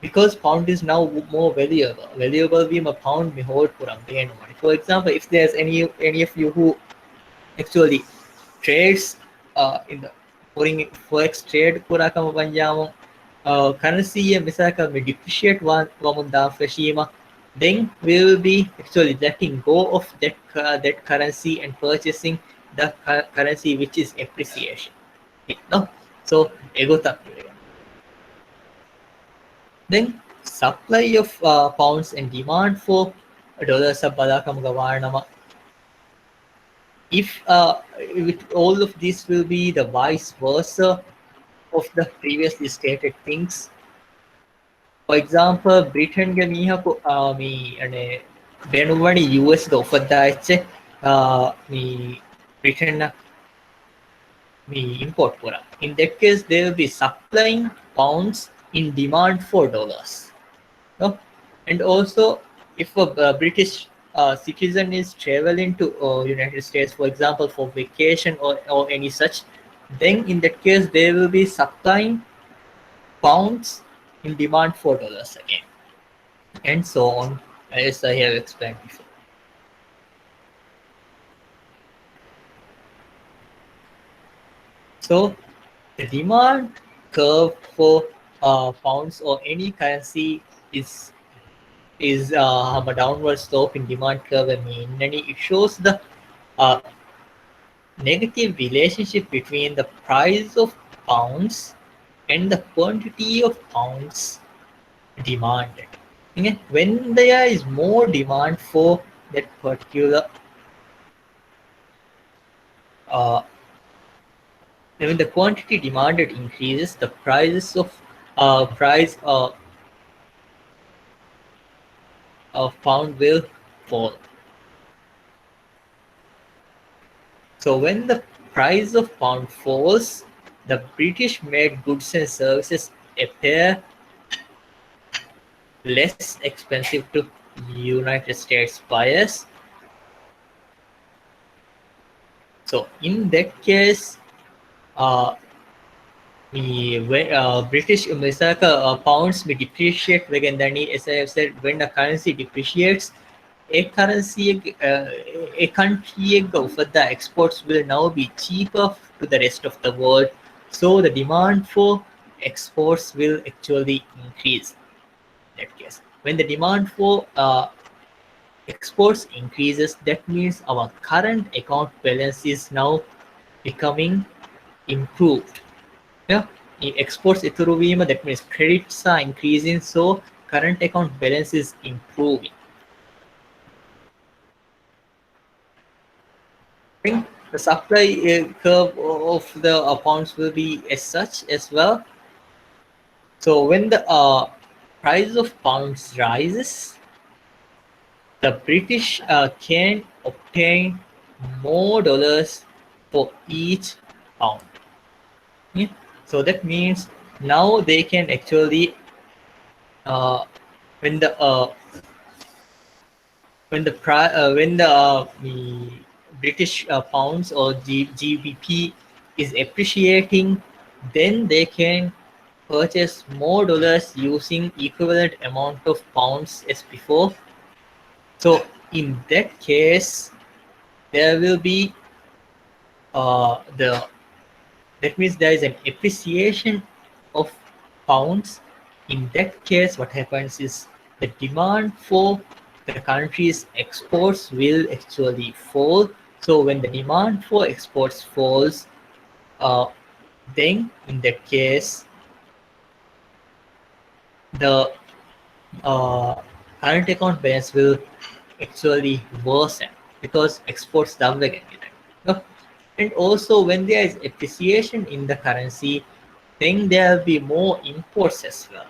Speaker 1: Because pound is now more valuable we a pound me hold puram money. For example, if there's any of you who actually trades in the forex trade පුරාකම පංජාම currency misaka me depreciate one වමුන් දාම් then we will be actually letting go of that currency and purchasing the currency which is appreciation. No? So egota. Then supply of pounds and demand for dollars balakam gavarnama. If with all of this will be the vice versa of the previously stated things. For example, Britain ge mihako me ane benuwani US ga ofaddaච්ච me Britain me import pura. In that case, they will be supplying pounds in demand for dollars. No? And also, if a British citizen is traveling to United States, for example, for vacation or any such, then in that case, they will be supplying pounds in demand for dollars again, and so on, as I have explained before. So the demand curve for pounds or any currency is a downward slope in demand curve. I mean, and it shows the uh, negative relationship between the price of pounds and the quantity of pounds demanded. Okay? When there is more demand for that particular when the quantity demanded increases, the prices of pound will fall. So when the price of pound falls, the British-made goods and services appear less expensive to United States buyers. So in that case, British pounds may depreciate again. Then, as I have said, when a currency depreciates, a country for the exports will now be cheaper to the rest of the world. So the demand for exports will actually increase. In that case, when the demand for exports increases, that means our current account balance is now becoming improved. Yeah, exports ඉතුරු වීම, that means credits are increasing, so current account balance is improving. I think the supply curve of the pounds will be as such as well. So when the price of pounds rises, the British can obtain more dollars for each pound. Yeah. So that means now they can actually when the British pounds or GBP is appreciating, then they can purchase more dollars using equivalent amount of pounds as before. So in that case, there will be that means there is an appreciation of pounds. In that case, what happens is the demand for the country's exports will actually fall. So when the demand for exports falls, then in that case, the current account balance will actually worsen because exports down again. And also when there is appreciation in the currency, then there will be more imports as well.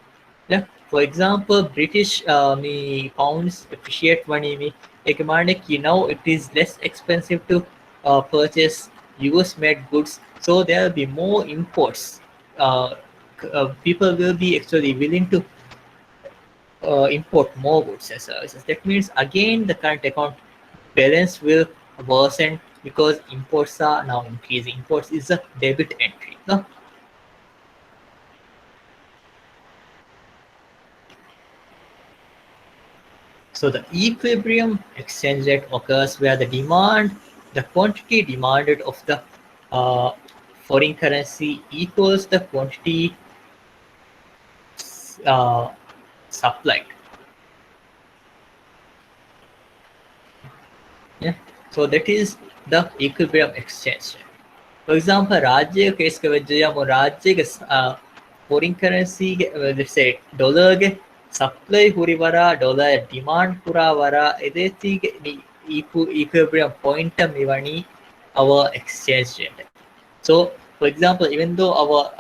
Speaker 1: Yeah. For example, British pounds appreciate money. Now it is less expensive to purchase US made goods, so there will be more imports. People will be actually willing to import more goods and services. That means again the current account balance will worsen because imports are now increasing. Imports is a debit entry. No? So the equilibrium exchange rate occurs where the quantity demanded of the foreign currency equals the quantity supplied. Yeah. So that is the equilibrium exchange rate. For example, Rajya case ke vajjaya mo Rajya ke foreign currency let's say dollar ke supply huri vara dollar demand pura vara edeti ni equilibrium point mivani our exchange rate. So for example, even though our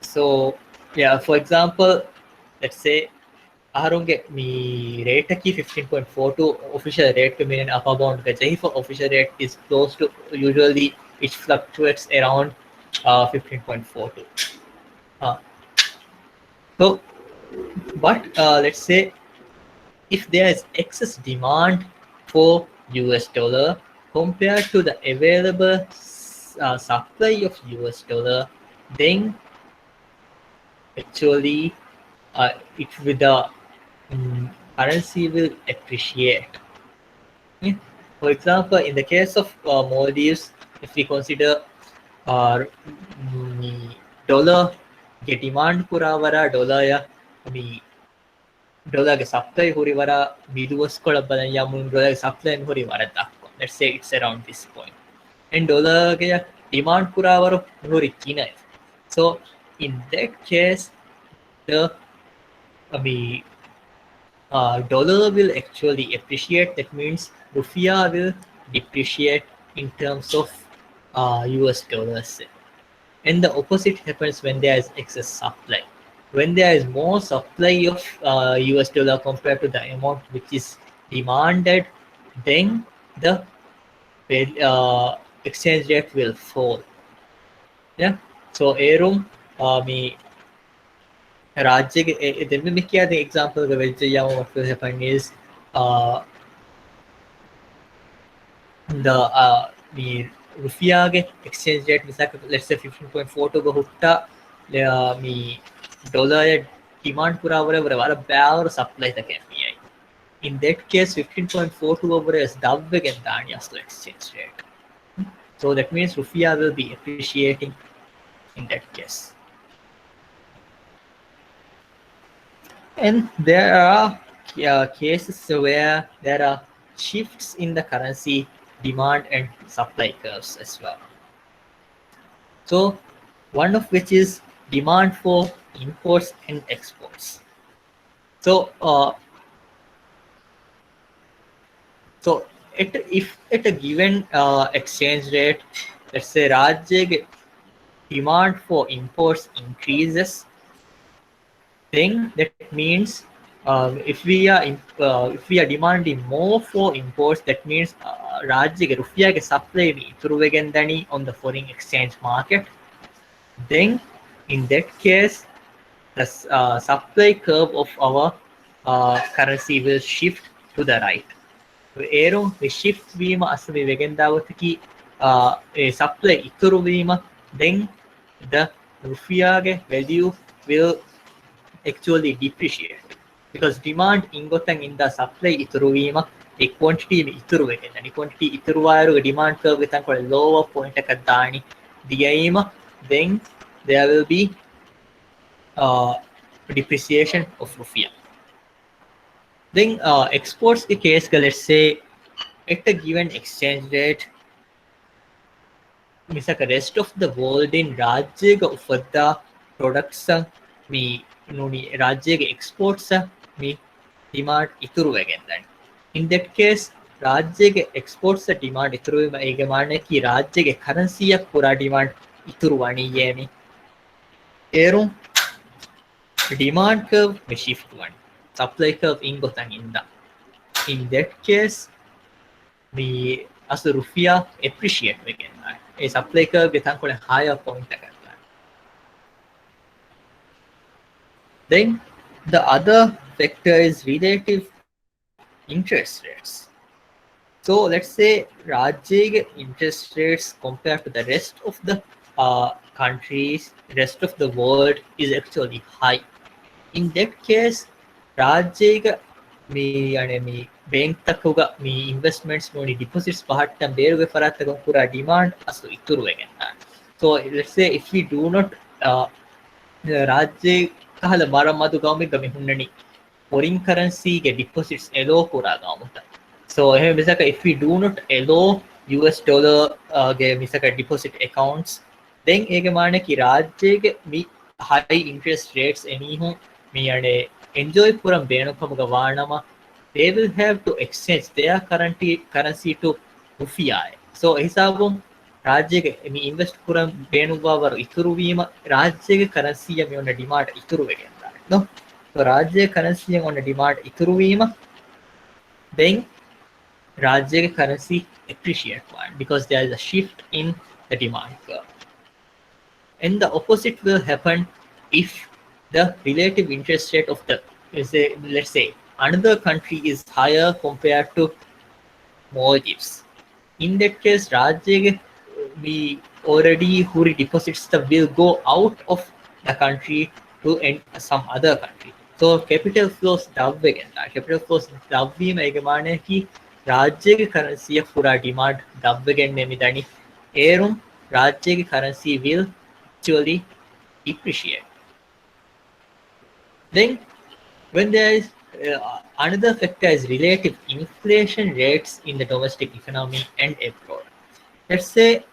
Speaker 1: so yeah, for example, let's say Aharunge me rate ki 15.42 official rate to mean upper bound ka for official rate is close to usually it fluctuates around 15.42. So but let's say if there is excess demand for US dollar compared to the available supply of US dollar, then actually it with the currency will appreciate. Yeah. For example, in the case of Maldives, if we consider dollar get demand puravara dollar ya dollar supply hurivara miduwas kolabana yamun dollar supply hurivara dakko. Let's say it's around this point. And dollar demand puravara huri China. So in that case, the dollar will actually appreciate. That means rupiah will depreciate in terms of US dollars. And the opposite happens when there is excess supply. When there is more supply of US dollar compared to the amount which is demanded, then the exchange rate will fall. Yeah. So Arum, me Rajya, then we make the example of what will happen is the රුපියාගේ exchange rate මිසක let's say 15.42 හුට්ටා මේ ඩොලරය demand පුරාවර වර බෑවර supply එකක් කියයි. In that case 15.42 over is double again than Yaslo exchange rate. So that means Rupia will be appreciating in that case. And there are cases where there are shifts in the currency demand and supply curves as well. So one of which is demand for imports and exports. So if at a given exchange rate, let's say Rajyage demand for imports increases, then that means if we are demanding more for imports, that means Rajyage Rupiyage supply through again on the foreign exchange market. Then in that case, the supply curve of our currency will shift to the right. ඒරුම් shift වීම අසමි වෙගෙන්දාවතකි supply ඉතුරු වීම, then the රුපියාගේ value will actually depreciate because demand ingothan in the supply ඉතුරු වීම ඒ quantity ඉතුරු වෙගෙන quantity ඉතුරු වයරු demand curve එකෙන් කොළ lower point එකක් දානි දියීම, then there will be depreciation of rupiah. Then exports the case, let's say at a given exchange rate, misaka rest of the world in Rajyage ufadda products me nuni Rajyage exports me demand ituru wegendan. In that case, Rajyage exports demand ituru ege mane ki Rajyage currency yak pura demand ituru wani yemi. Erum demand curve me shift one. Supply curve ingothan inda. In that case, the as the rupiah appreciate again. A supply curve with a higher point again. Then the other factor is relative interest rates. So let's say Rajyage interest rates compared to the rest of the countries, rest of the world is actually high. In that case, Rajyage me bank takuga me investments noni deposits pahattam beruge farattagam pura demand asu ituru wegenna. So let's say if we do not Rajyage kahala maramadu gawmega me hunnani foreign currency ge deposits allow pura gawmuta. So if we do not allow US dollar ge misaka deposit accounts, then ege mane ki Rajyage me high interest rates enihu me ane enjoy puram benukamuga vaanama, they will have to exchange their currency to rupiah. So hisabum Rajyage me invest puram benuwa varu ituru veema Rajyage currency me on demand ituru wegenna. No, so Rajyage currency on demand ituru veema, then Rajyage currency appreciate one because there is a shift in the demand curve. And the opposite will happen if the relative interest rate of the let's say another country is higher compared to Maldives. In that case, Rajyage we already huri deposits will go out of the country to some other country. So capital flows down again. Capital flows down ege mane ki Rajyage currency pura demand down again nemidani. Erum Rajyage currency will actually depreciate. Then when there is another factor is relative inflation rates in the domestic economy and abroad. Let's say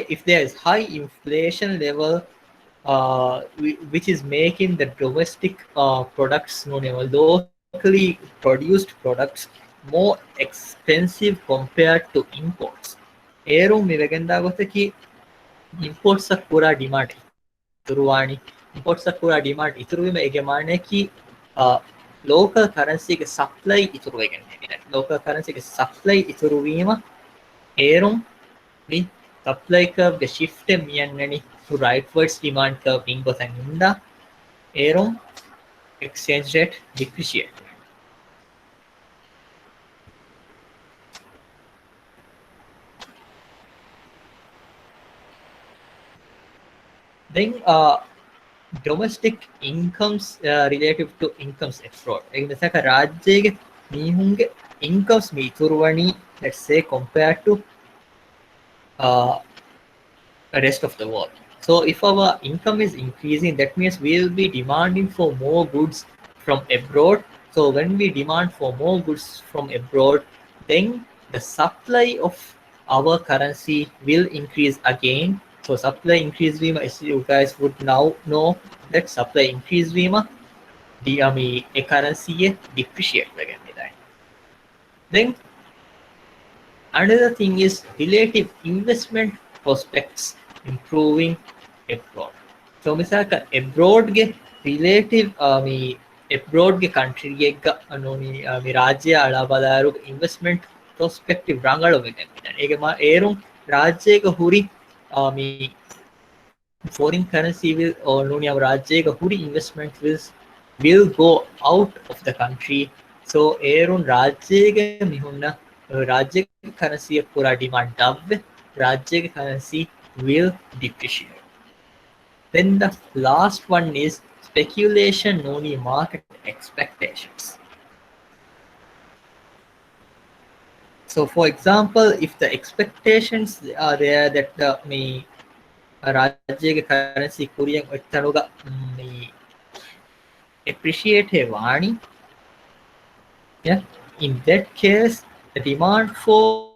Speaker 1: if there is high inflation level which is making the domestic products locally produced products more expensive compared to imports. Erum me wegendagothaki imports pura demand ituruwani. Imports pura demand ituruvima ege mane ki local currency ge supply ituru wegenna. Local currency ge supply ituruvima erum me supply curve ge shift miyannani rightwards demand curve in Gothangunda, Aeron exchange rate depreciate. Then domestic incomes relative to incomes abroad. ඒ නිසා රාජ්‍යයේ මීහුන්ගේ incomes මීතුරුවනි, let's say compared to uh, the rest of the world. So if our income is increasing, that means we will be demanding for more goods from abroad. So when we demand for more goods from abroad, then the supply of our currency will increase again. So supply increase වීම, as you guys would now know that supply increase වීම a currency depreciate වෙගන්නේ. Then another thing is relative investment prospects improving abroad. So misaka abroad ge relative abroad ge country එක අනෝනි මේ රාජ්‍ය අලාබදාරු investment prospective රංගල වෙන. ඒක මා ඒරුම් රාජ්‍යයක හුරි මේ foreign currency will or noni රාජ්‍යයක හුරි investment will go out of the country. So ඒරුම් රාජ්‍යයක මිහුන්න Rajya currency pura demand dab, Rajya currency will depreciate. Then the last one is speculation only market expectations. So for example, if the expectations are there that the Rajya currency Korean Ottanuga appreciate Vani, yeah, in that case the demand for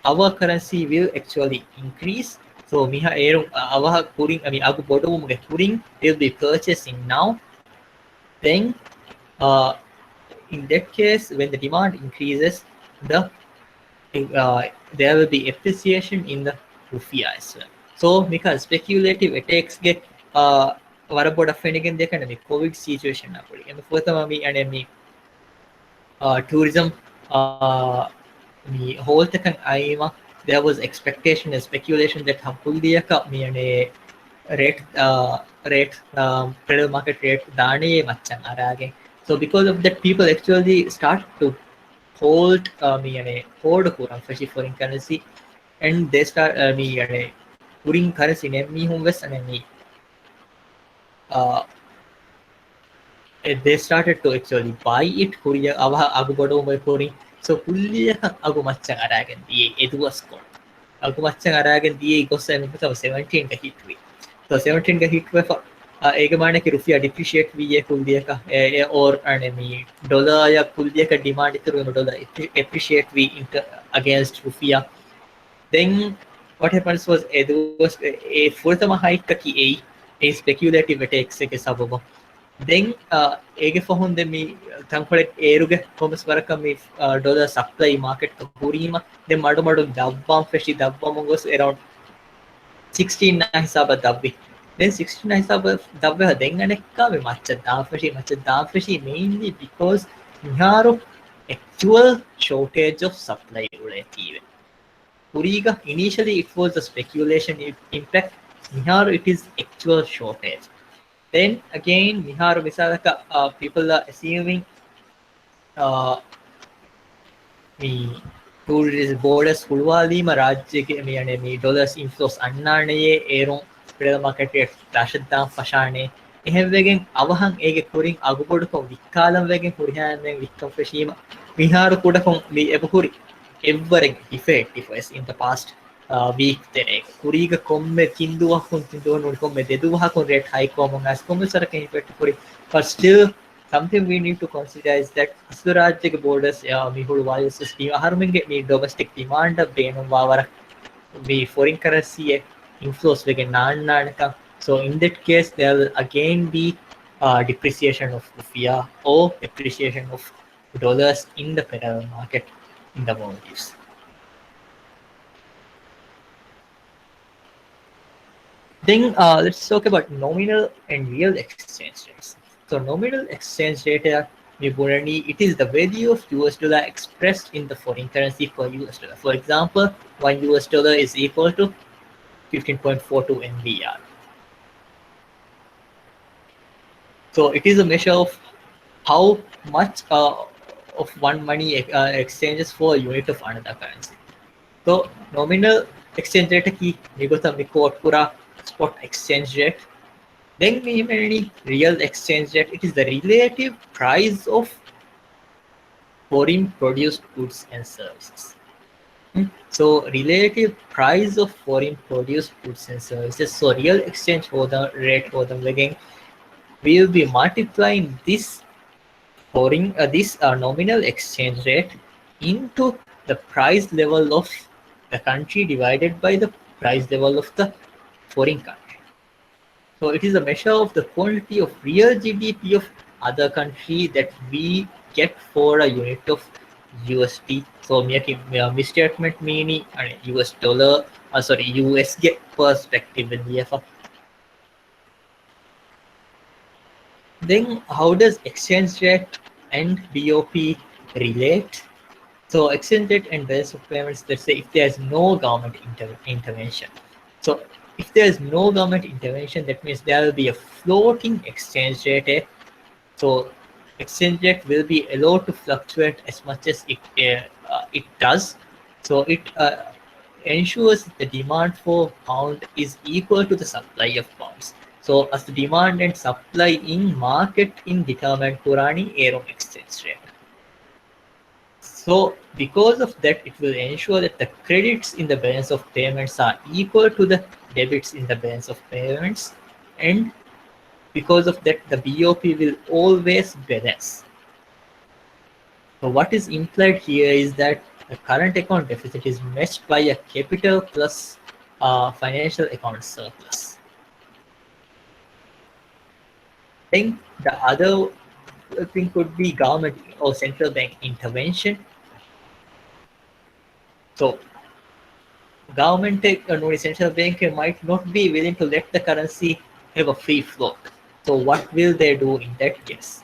Speaker 1: our currency will actually increase. So miha erum our kuring agu bodum ge kuring will be purchasing now. Then in that case, when the demand increases, there will be appreciation in the rupiah as well. So because speculative attacks get වරබොඩ ෆෙනගෙන් දෙකන මේ Covid සිචුවේෂන් අපුලි එම ෆොතම මේ tourism whole aima there was expectation and speculation that hampuliyaka rate credit market rate dane machan arage. So because of that, people actually start to hold hold especially foreign currency, and they start foreign currency me hum wes they started to actually buy it Korea agu bodo mai kori. So kulliya agu machan aragen diye eduwas kon agu machan aragen diye gossen 17 ka hit we. So 17 ka hit we ඒක මානක රුපියා ඩිප්‍රීෂিয়েට් වී කුල්දියක or dollar ය කුල්දියක demand ඉතුරු වෙන dollar appreciate V against රුපියා. Then what happens was there was a further hike ki a speculative attacks එක සබම. Then ඒගේ ෆොහොන් දෙ මේ තංකොලෙ ඒරුගේ commerce වරක මේ dollar supply market එක පුරීම then මඩ මඩ දබ්බම් ෆෙෂි දබ්බම් ගොස් around 16 හිසාබ දබ්බි. Then 16 හිසාබ දබ්බ දෙන් අනෙක්කා මේ මච්ච දාෆෙෂි mainly because නිහාරු actual shortage of supply උලේ තියෙන්නේ. පුරීගා initially it was a speculation impact. Niharu it is actual shortage. Then again Niharu misalaka people are assuming tourist borders fulwalima rajyage me dollars inflows annanaye eron credit market rate dashadan fashane එහෙම වෙගෙන් අවහන් ඒගේ කුරින් අගුබොඩකම් වික්කාලම් වෙගෙන් කුරිහානෙන් වික්කම් ෆෙෂීම මිහාරු කුඩකම් මේ එබකුරි එවරෙන් effective in the past week tere kuriga komme tinduwakun tinduwan komme deduwakun rate high common as komme saraka effect kuri. But still something we need to consider is that aswarajyage borders mihulu value system aharmenge me domestic demand beenum wawara me foreign currency inflows wegen naannanaka. So in that case there will again be depreciation of rupiah or appreciation of dollars in the parallel market in the Maldives. Then let's talk about nominal and real exchange rates. So nominal exchange rate it is the value of US dollar expressed in the foreign currency for US dollar. For example, $1 is equal to 15.42 MBR. So it is a measure of how much of one money exchanges for a unit of another currency. So nominal exchange rate ki nigota mikot pura spot exchange rate. Then we have any real exchange rate. It is the relative price of foreign produced goods and services. So relative price of foreign produced goods and services. So real exchange for the rate for them again, we will be multiplying this foreign this nominal exchange rate into the price level of the country divided by the price level of the foreign country. So it is a measure of the quantity of real GDP of other country that we get for a unit of USD. So misstatement meaning US dollar, sorry, USD perspective in the FF. Then how does exchange rate and BOP relate? So exchange rate and balance of payments, let's say if there's no government intervention. So if there's no government intervention, that means there will be a floating exchange rate. So exchange rate will be allowed to fluctuate as much as it does. So it ensures the demand for pound is equal to the supply of pounds. So as the demand and supply in market in determine Kurani Aero exchange rate. So because of that, it will ensure that the credits in the balance of payments are equal to the debits in the balance of payments, and because of that, the BOP will always balance. So what is implied here is that the current account deficit is matched by a capital plus financial account surplus. Then the other thing could be government or central bank intervention. So government or central bank might not be willing to let the currency have a free float. So what will they do in that case?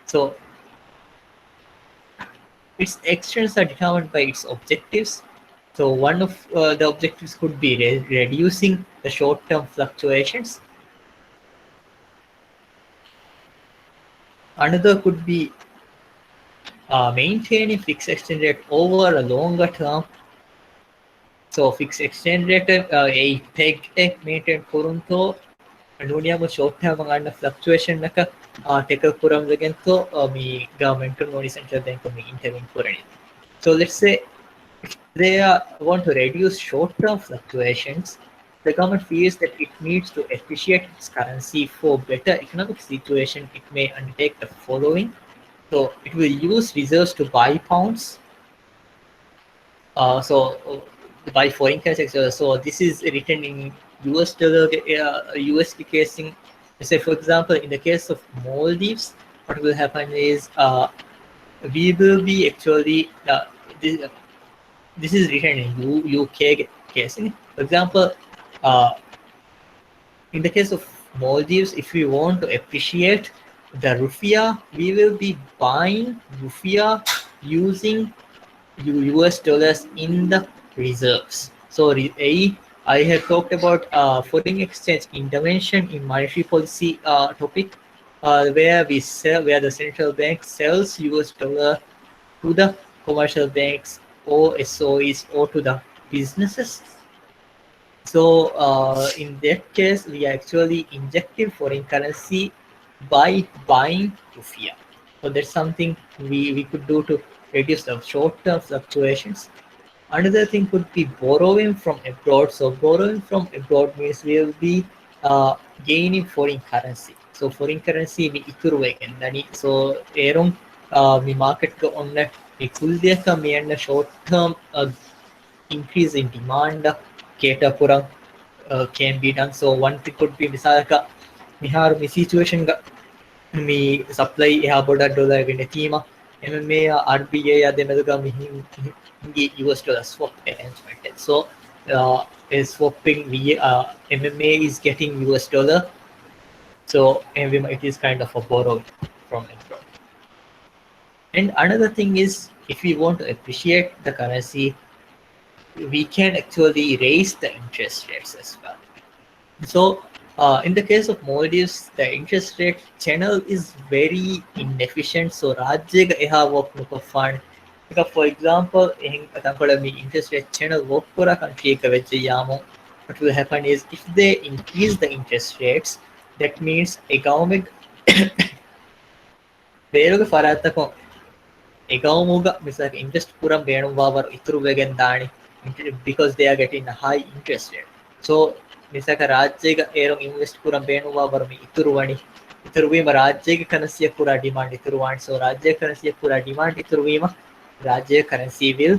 Speaker 1: So its actions are determined by its objectives. So one of the objectives could be reducing the short-term fluctuations. Another could be maintaining fixed exchange rate over a longer term. So fixed exchange rate a peg maintain kurunto nuniyama short term gana fluctuation naka take kuram dagento me government noni central bank me intervene kurani. So let's say if they want to reduce short term fluctuations, the government feels that it needs to appreciate its currency for better economic situation. It may undertake the following. So it will use reserves to buy pounds. By foreign currency. So this is written in US dollar, USD casing. Say for example, in the case of Maldives, what will happen is we will be actually this is written in UK casing. For example, uh, in the case of Maldives, if we want to appreciate the rupiah, we will be buying rupiah using US dollars in the reserves. So I have talked about foreign exchange intervention in monetary policy topic, where the central bank sells US dollar to the commercial banks or SOEs or to the businesses. So in that case, we are actually injecting foreign currency by buying rupiah. So that's something we could do to reduce the short-term fluctuations. Another thing could be borrowing from abroad. So borrowing from abroad means we will be gaining foreign currency. So foreign currency we ituruwegen nani. So eron we market ko onna we kuldeka me and short term increase in demand cater purang can be done. So one thing could be misalaka mihar mi situation ga mi supply eha boda dollar gene teama MMA RBA adenaga mihi US dollar swap arrangement. So is swapping the MMA is getting US dollar. So it is kind of a borrow from abroad. And another thing is if we want to appreciate the currency, we can actually raise the interest rates as well. So, in the case of Maldives, the interest rate channel is very inefficient. So, Rajya eha work nuko fund. Because, for example, in the interest rate channel work kora country ka vejayamo. What will happen is if they increase the interest rates, that means a government ಬೇರೆಗೆ ಫರಾತಕಂ එකවමුග මිසක interest පුරම් බේනුවාවර ඉතුරු වෙගෙන් දානි because they are getting a high interest rate. So මිසක රාජ්‍යයක ඒරොන් invest පුරම් බේනුවාවර මේ ඉතුරු වනි ඉතුරු වීම රාජ්‍යයක කරන්සිය පුරා demand ඉතුරු වань. So රාජ්‍යයක කරන්සිය පුරා ඩිමාන්ඩ් ඉතුරු වීම රාජ්‍යයක currency will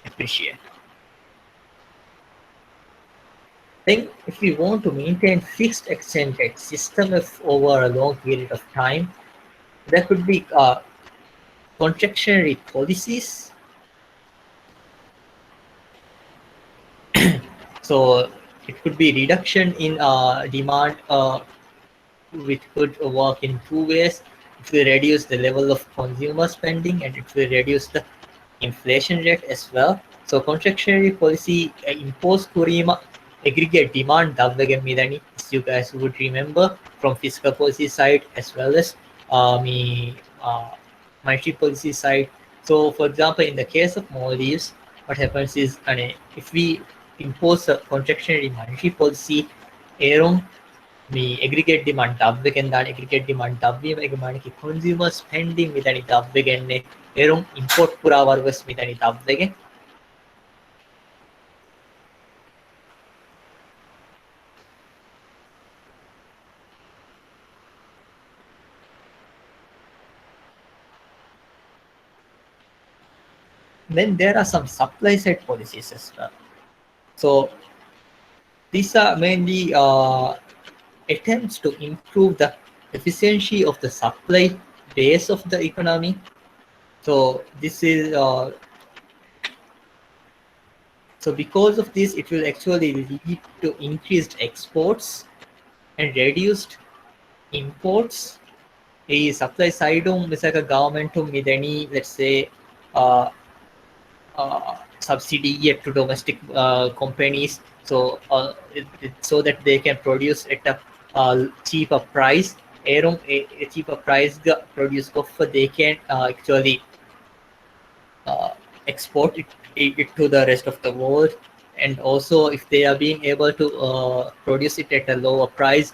Speaker 1: appreciate. Then if we want to maintain fixed exchange rate system over a long period of time, there could be contractionary policies. So it could be reduction in demand, which could work in two ways. It will reduce the level of consumer spending and it will reduce the inflation rate as well. So contractionary policy impose kurima aggregate demand davvegen midani, as you guys would remember from fiscal policy side as well as monetary policy side. So for example, in the case of Maldives, what happens is if we impose a contractionary monetary policy, එරුම් මේ aggregate demand දව්වගෙන් දාන aggregate demand දව්වීම එක මානකි consumer spending මිතනි දව්වගෙන්නේ එරුම් import පුරාවර්ගස් මිතනි දව්වගෙන්. Then there are some supply side policies as well. So these are mainly attempts to improve the efficiency of the supply base of the economy. So this is so because of this, it will actually lead to increased exports and reduced imports. A supply side misaka government midani, let's say subsidy yet to domestic companies, so so that they can produce at a cheaper price. A cheaper price produce offer they can actually export it to the rest of the world. And also if they are being able to produce it at a lower price,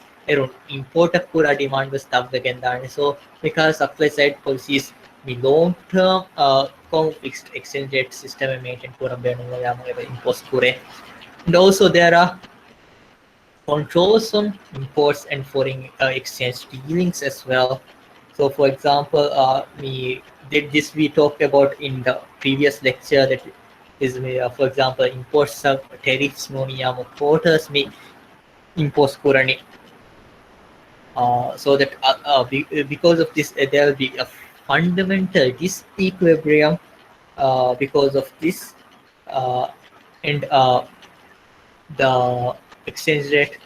Speaker 1: import pura demand was stuff again. So because supply side policies the long term fixed exchange rate system maintain pura impose kure. And also there are controls on imports and foreign exchange dealings as well. So for example, we talked about in the previous lecture, that is for example imports of tariffs noniyam quotas me impose kurani. So that because of this there will be a fundamental disequilibrium because of this, and the exchange rate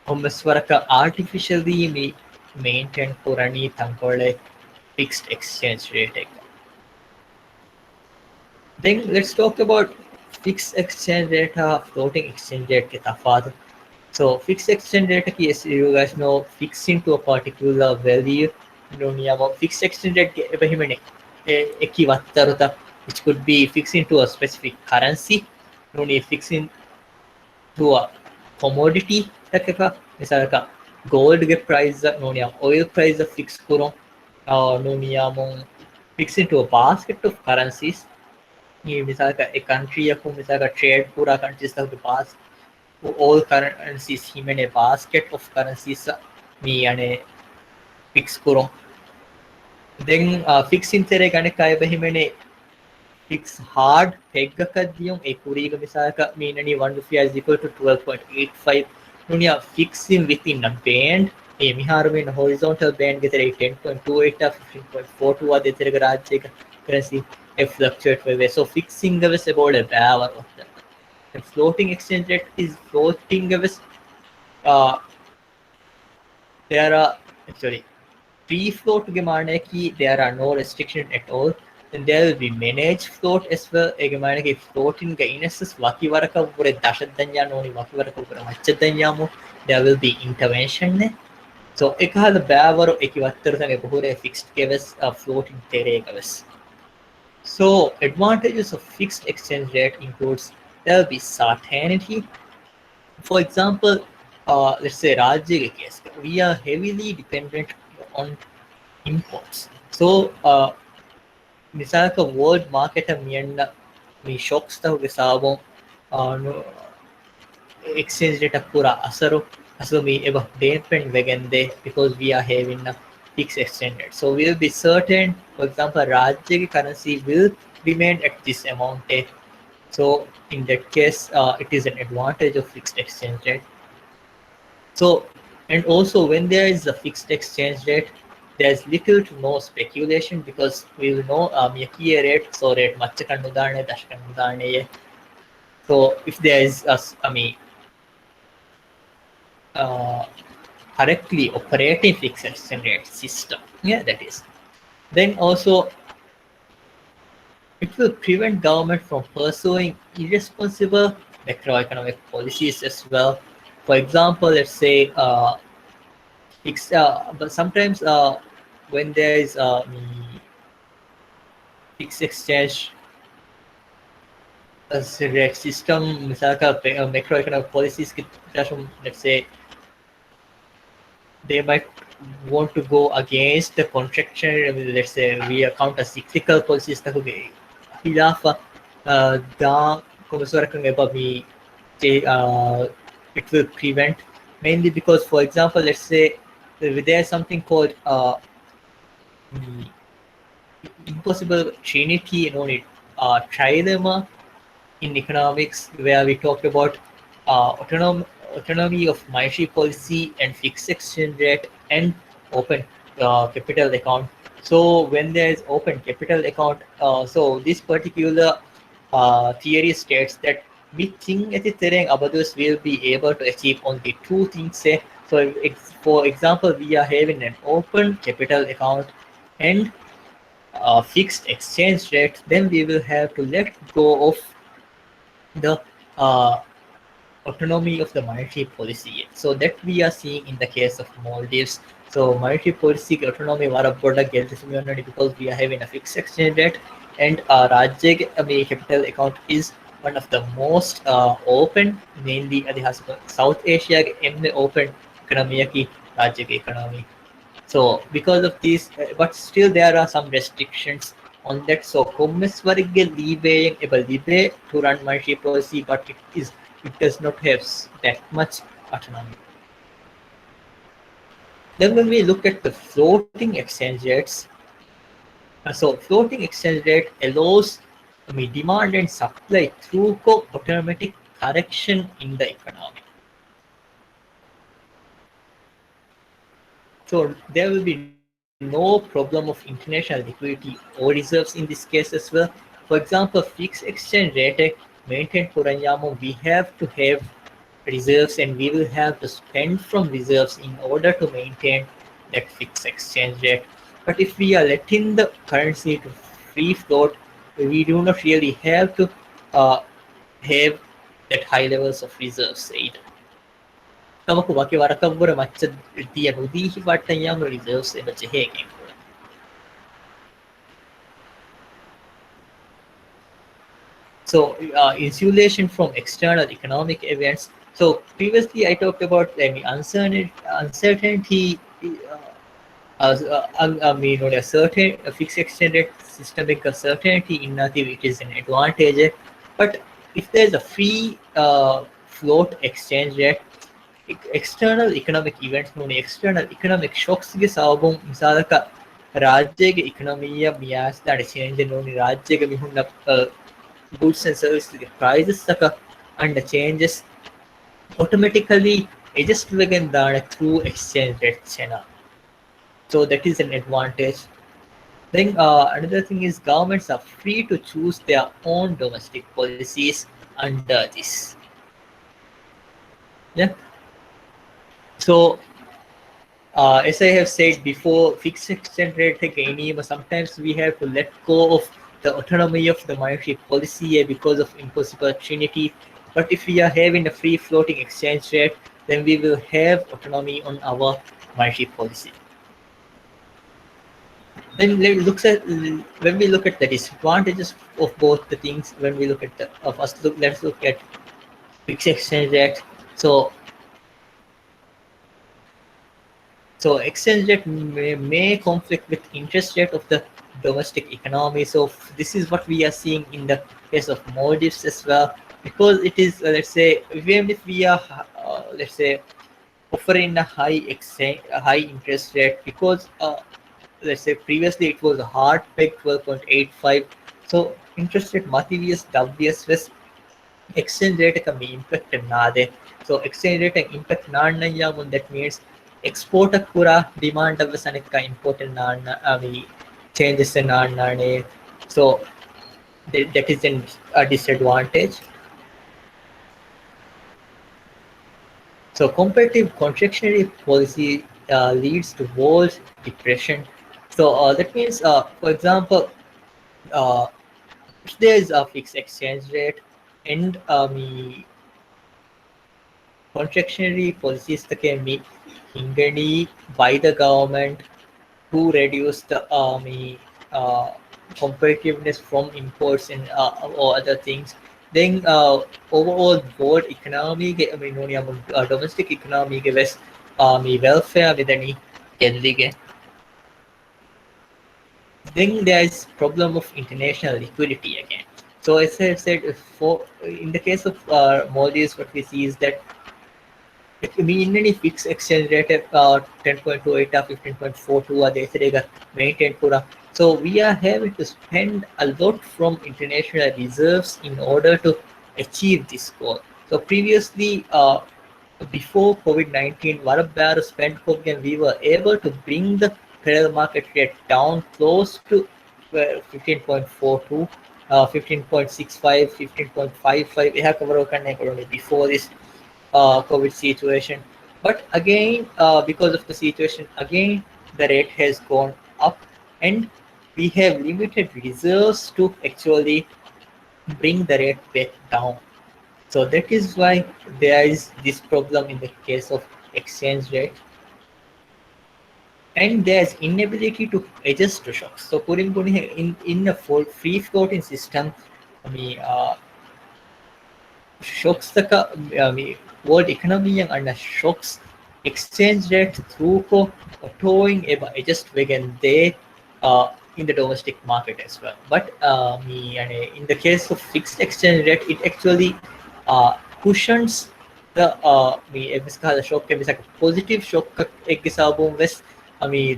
Speaker 1: artificially maintain kurani tankole fixed exchange rate. Then let's talk about fixed exchange rate, floating exchange rate ke tafawut. So fixed exchange rate, yes, you guys know, fixing to a particular value. Fixed exchange rate which could be fixing to a specific currency. Fixing to a commodity. Misalka gold price, oil price fixed kuro. Fixing to a basket of currencies. Misalka a country misalka trade pura countries of the past. All currencies in a basket of currencies me and a fix kuro. Then fixing tere gane kai bahimene fix hard peggakadiyum a kuriga misaka meanani 1 rupee is equal to 12.85. Nunia fixing within a band. A miharumin horizontal band get a 10.28 to 15.42 are the Rajya currency a fluctuate way. So fixing is about a power of that. And floating exchange rate is floating with there are actually free float there are no restrictions at all. Then there will be managed float as well. Egemana float in gainnesses Wakivaraka Pure Dashadanyan only Wakivaraka Machadanyamu. There will be intervention. So ekahal bෑවරු ekivattaruthange puhure fixed keves floating teregaves. So advantages of fixed exchange rate includes there will be certainty. For example, let's say Rajya case, we are heavily dependent on imports. So misalka world market miyanna me shocks tahuge saabon exchange rate pura asaru me eba depend vegende because we are having a fixed exchange rate. So we will be certain, for example, Rajya currency will remain at this amount. So in that case, it is an advantage of fixed exchange rate. So, and also when there is a fixed exchange rate, there's little to no speculation because we will know yakiye rate, so rate matchakan udane, dashkan udane. So if there is correctly operating fixed exchange rate system, yeah, that is. Then also it will prevent government from pursuing irresponsible macroeconomic policies as well. For example, let's say but sometimes when there is fixed exchange rate system, misalkan macroeconomic policies, let's say they might want to go against the contraction. Let's say we are counter cyclical policies Hilafa da komisorakan ebabi it will prevent mainly because, for example, let's say there's something called impossible trinity, trilemma in economics, where we talk about autonomy of monetary policy and fixed exchange rate and open capital account. So when there is open capital account, so this particular theory states that we think at the others will be able to achieve only two things. So for example, we are having an open capital account and fixed exchange rate, then we will have to let go of the autonomy of the monetary policy. So that we are seeing in the case of Maldives. So monetary policy autonomy product because we are having a fixed exchange rate, and Rajya capital account is one of the most open, mainly South Asia open economy Rajya economy. So because of these, but still there are some restrictions on that. So Kommeswarige leeway to run monetary policy, but it does not have that much autonomy. Then when we look at the floating exchange rates, so floating exchange rate allows demand and supply through automatic correction in the economy. So there will be no problem of international liquidity or reserves in this case as well. For example, fixed exchange rate maintained Puranyamu, we have to have reserves and we will have to spend from reserves in order to maintain that fixed exchange rate. But if we are letting the currency to free float, we do not really have to have that high levels of reserves either. Kamu wake warakavura macha tiya nudihi patayam reserves in the Cheheke. So insulation from external economic events. So previously I talked about uncertainty. A certain fixed exchange rate systemic certainty in it is an advantage. But if there is a free float exchange rate, external economic events, external economic shocks ಗೆ ಸಾಬು ಮಿಸಾಲಕ ರಾಜ್ಯಗೆ economy මියාස්තට change ರಾಜ್ಯಗೆ මිහුන්න goods and services prices and changes automatically adjust again through exchange rate channel. So that is an advantage. Then another thing is governments are free to choose their own domestic policies under this. Yeah. So as I have said before, fixed exchange rate sometimes we have to let go of the autonomy of the monetary policy because of impossible trinity. But if we are having a free floating exchange rate, then we will have autonomy on our monetary policy. Then when we look at the disadvantages of both the things, when we look at the first look, let's look at fixed exchange rate. So exchange rate may conflict with interest rate of the domestic economy. So this is what we are seeing in the case of Maldives as well, because it is let's say even if we are let's say offering a high interest rate, because let's say previously it was a hard peg 12.85. So interest rate Mathivius WS exchange rate ka me impact nade. So exchange rate impact naannayamun, that means export kura demand of sanika important naanna changes in naanne. So that is a disadvantage. So competitive contractionary policy leads to world depression. So that means, for example, uh, if there is a fixed exchange rate and contractionary policies can be hindered by the government to reduce the competitiveness from imports and or other things. Then overall world economy, domestic economy के वैस welfare with any के. Then there is problem of international liquidity again. So as I said, for in the case of Maldives, what we see is that ಇನ್ನೇನು fix exchange rate 10.28 or 15.42 ಅದೇ ಹೆಸರಿಗೆ maintain pura. So we are having to spend a lot from international reserves in order to achieve this goal. So previously, before COVID-19, Varabbar spent and we were able to bring the parallel market rate down close to 15.42, 15.65, 15.55 before this COVID situation. But again, because of the situation, again the rate has gone up, and we have limited reserves to actually bring the rate back down. So that is why there is this problem in the case of exchange rate, and there's inability to adjust to shocks. So in a free floating system, I mean, shocks the world economy and shocks exchange rate through towing adjust again they in the domestic market as well. But in the case of fixed exchange rate, it actually cushions the the shock positive shock west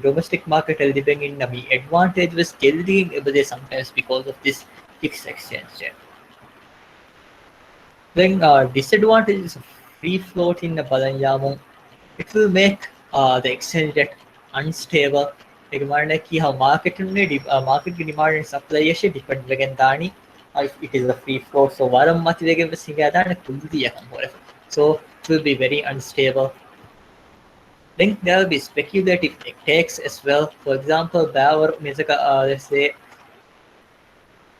Speaker 1: domestic market depending advantage was getting sometimes because of this fixed exchange rate. Then disadvantages of free float in the Balanyamu, it will make the exchange rate unstable. How market market demand and supply depend vegan if it is a free float. So varam mati vege singadana kuldiya so it will be very unstable. Then there will be speculative attacks as well. For example, Bavar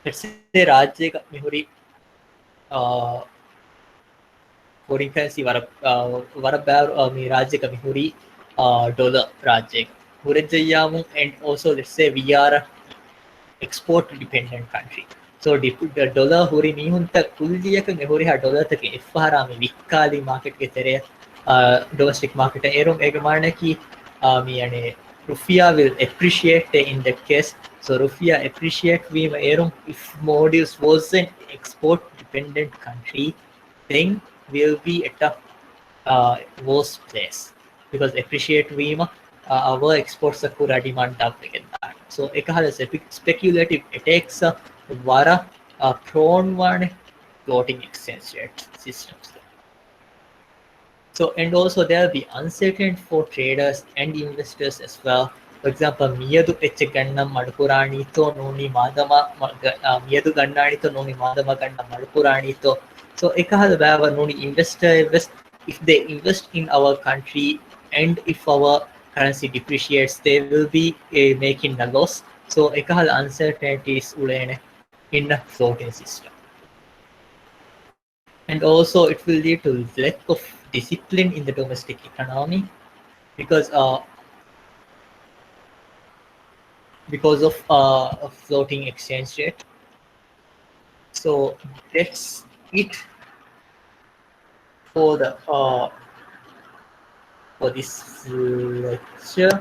Speaker 1: let's say Rajya Mihuri foreign currency warabbar rajya kami huri dollar rajya hurajyamu, and also let's say we are a export dependent country. So the dollar huri mihunta kulliyaka huri ha dollar take ifharami vikkali market ke tere domestic market erum egamana ki mi ane rufiya will appreciate in that case. So rufiya appreciate we erum if Maldives was an export dependent country, then will be at a worse place, because appreciate Vima our exports are kura demand up again that. So ekahal speculative attacks vara prone one floating exchange rate systems. So and also there will be uncertain for traders and investors as well. For example, Miyadu Echagannam Madupuranito Noni Madama Miyadu Gannanito Noni Madama Ganna Madupuranito. So ekahal bava noni investor invest if they invest in our country, and if our currency depreciates, they will be making a loss. So ekahal uncertainties ulene. in a floating system. And also it will lead to lack of discipline in the domestic economy because of a floating exchange rate. So that's it for the for this lecture.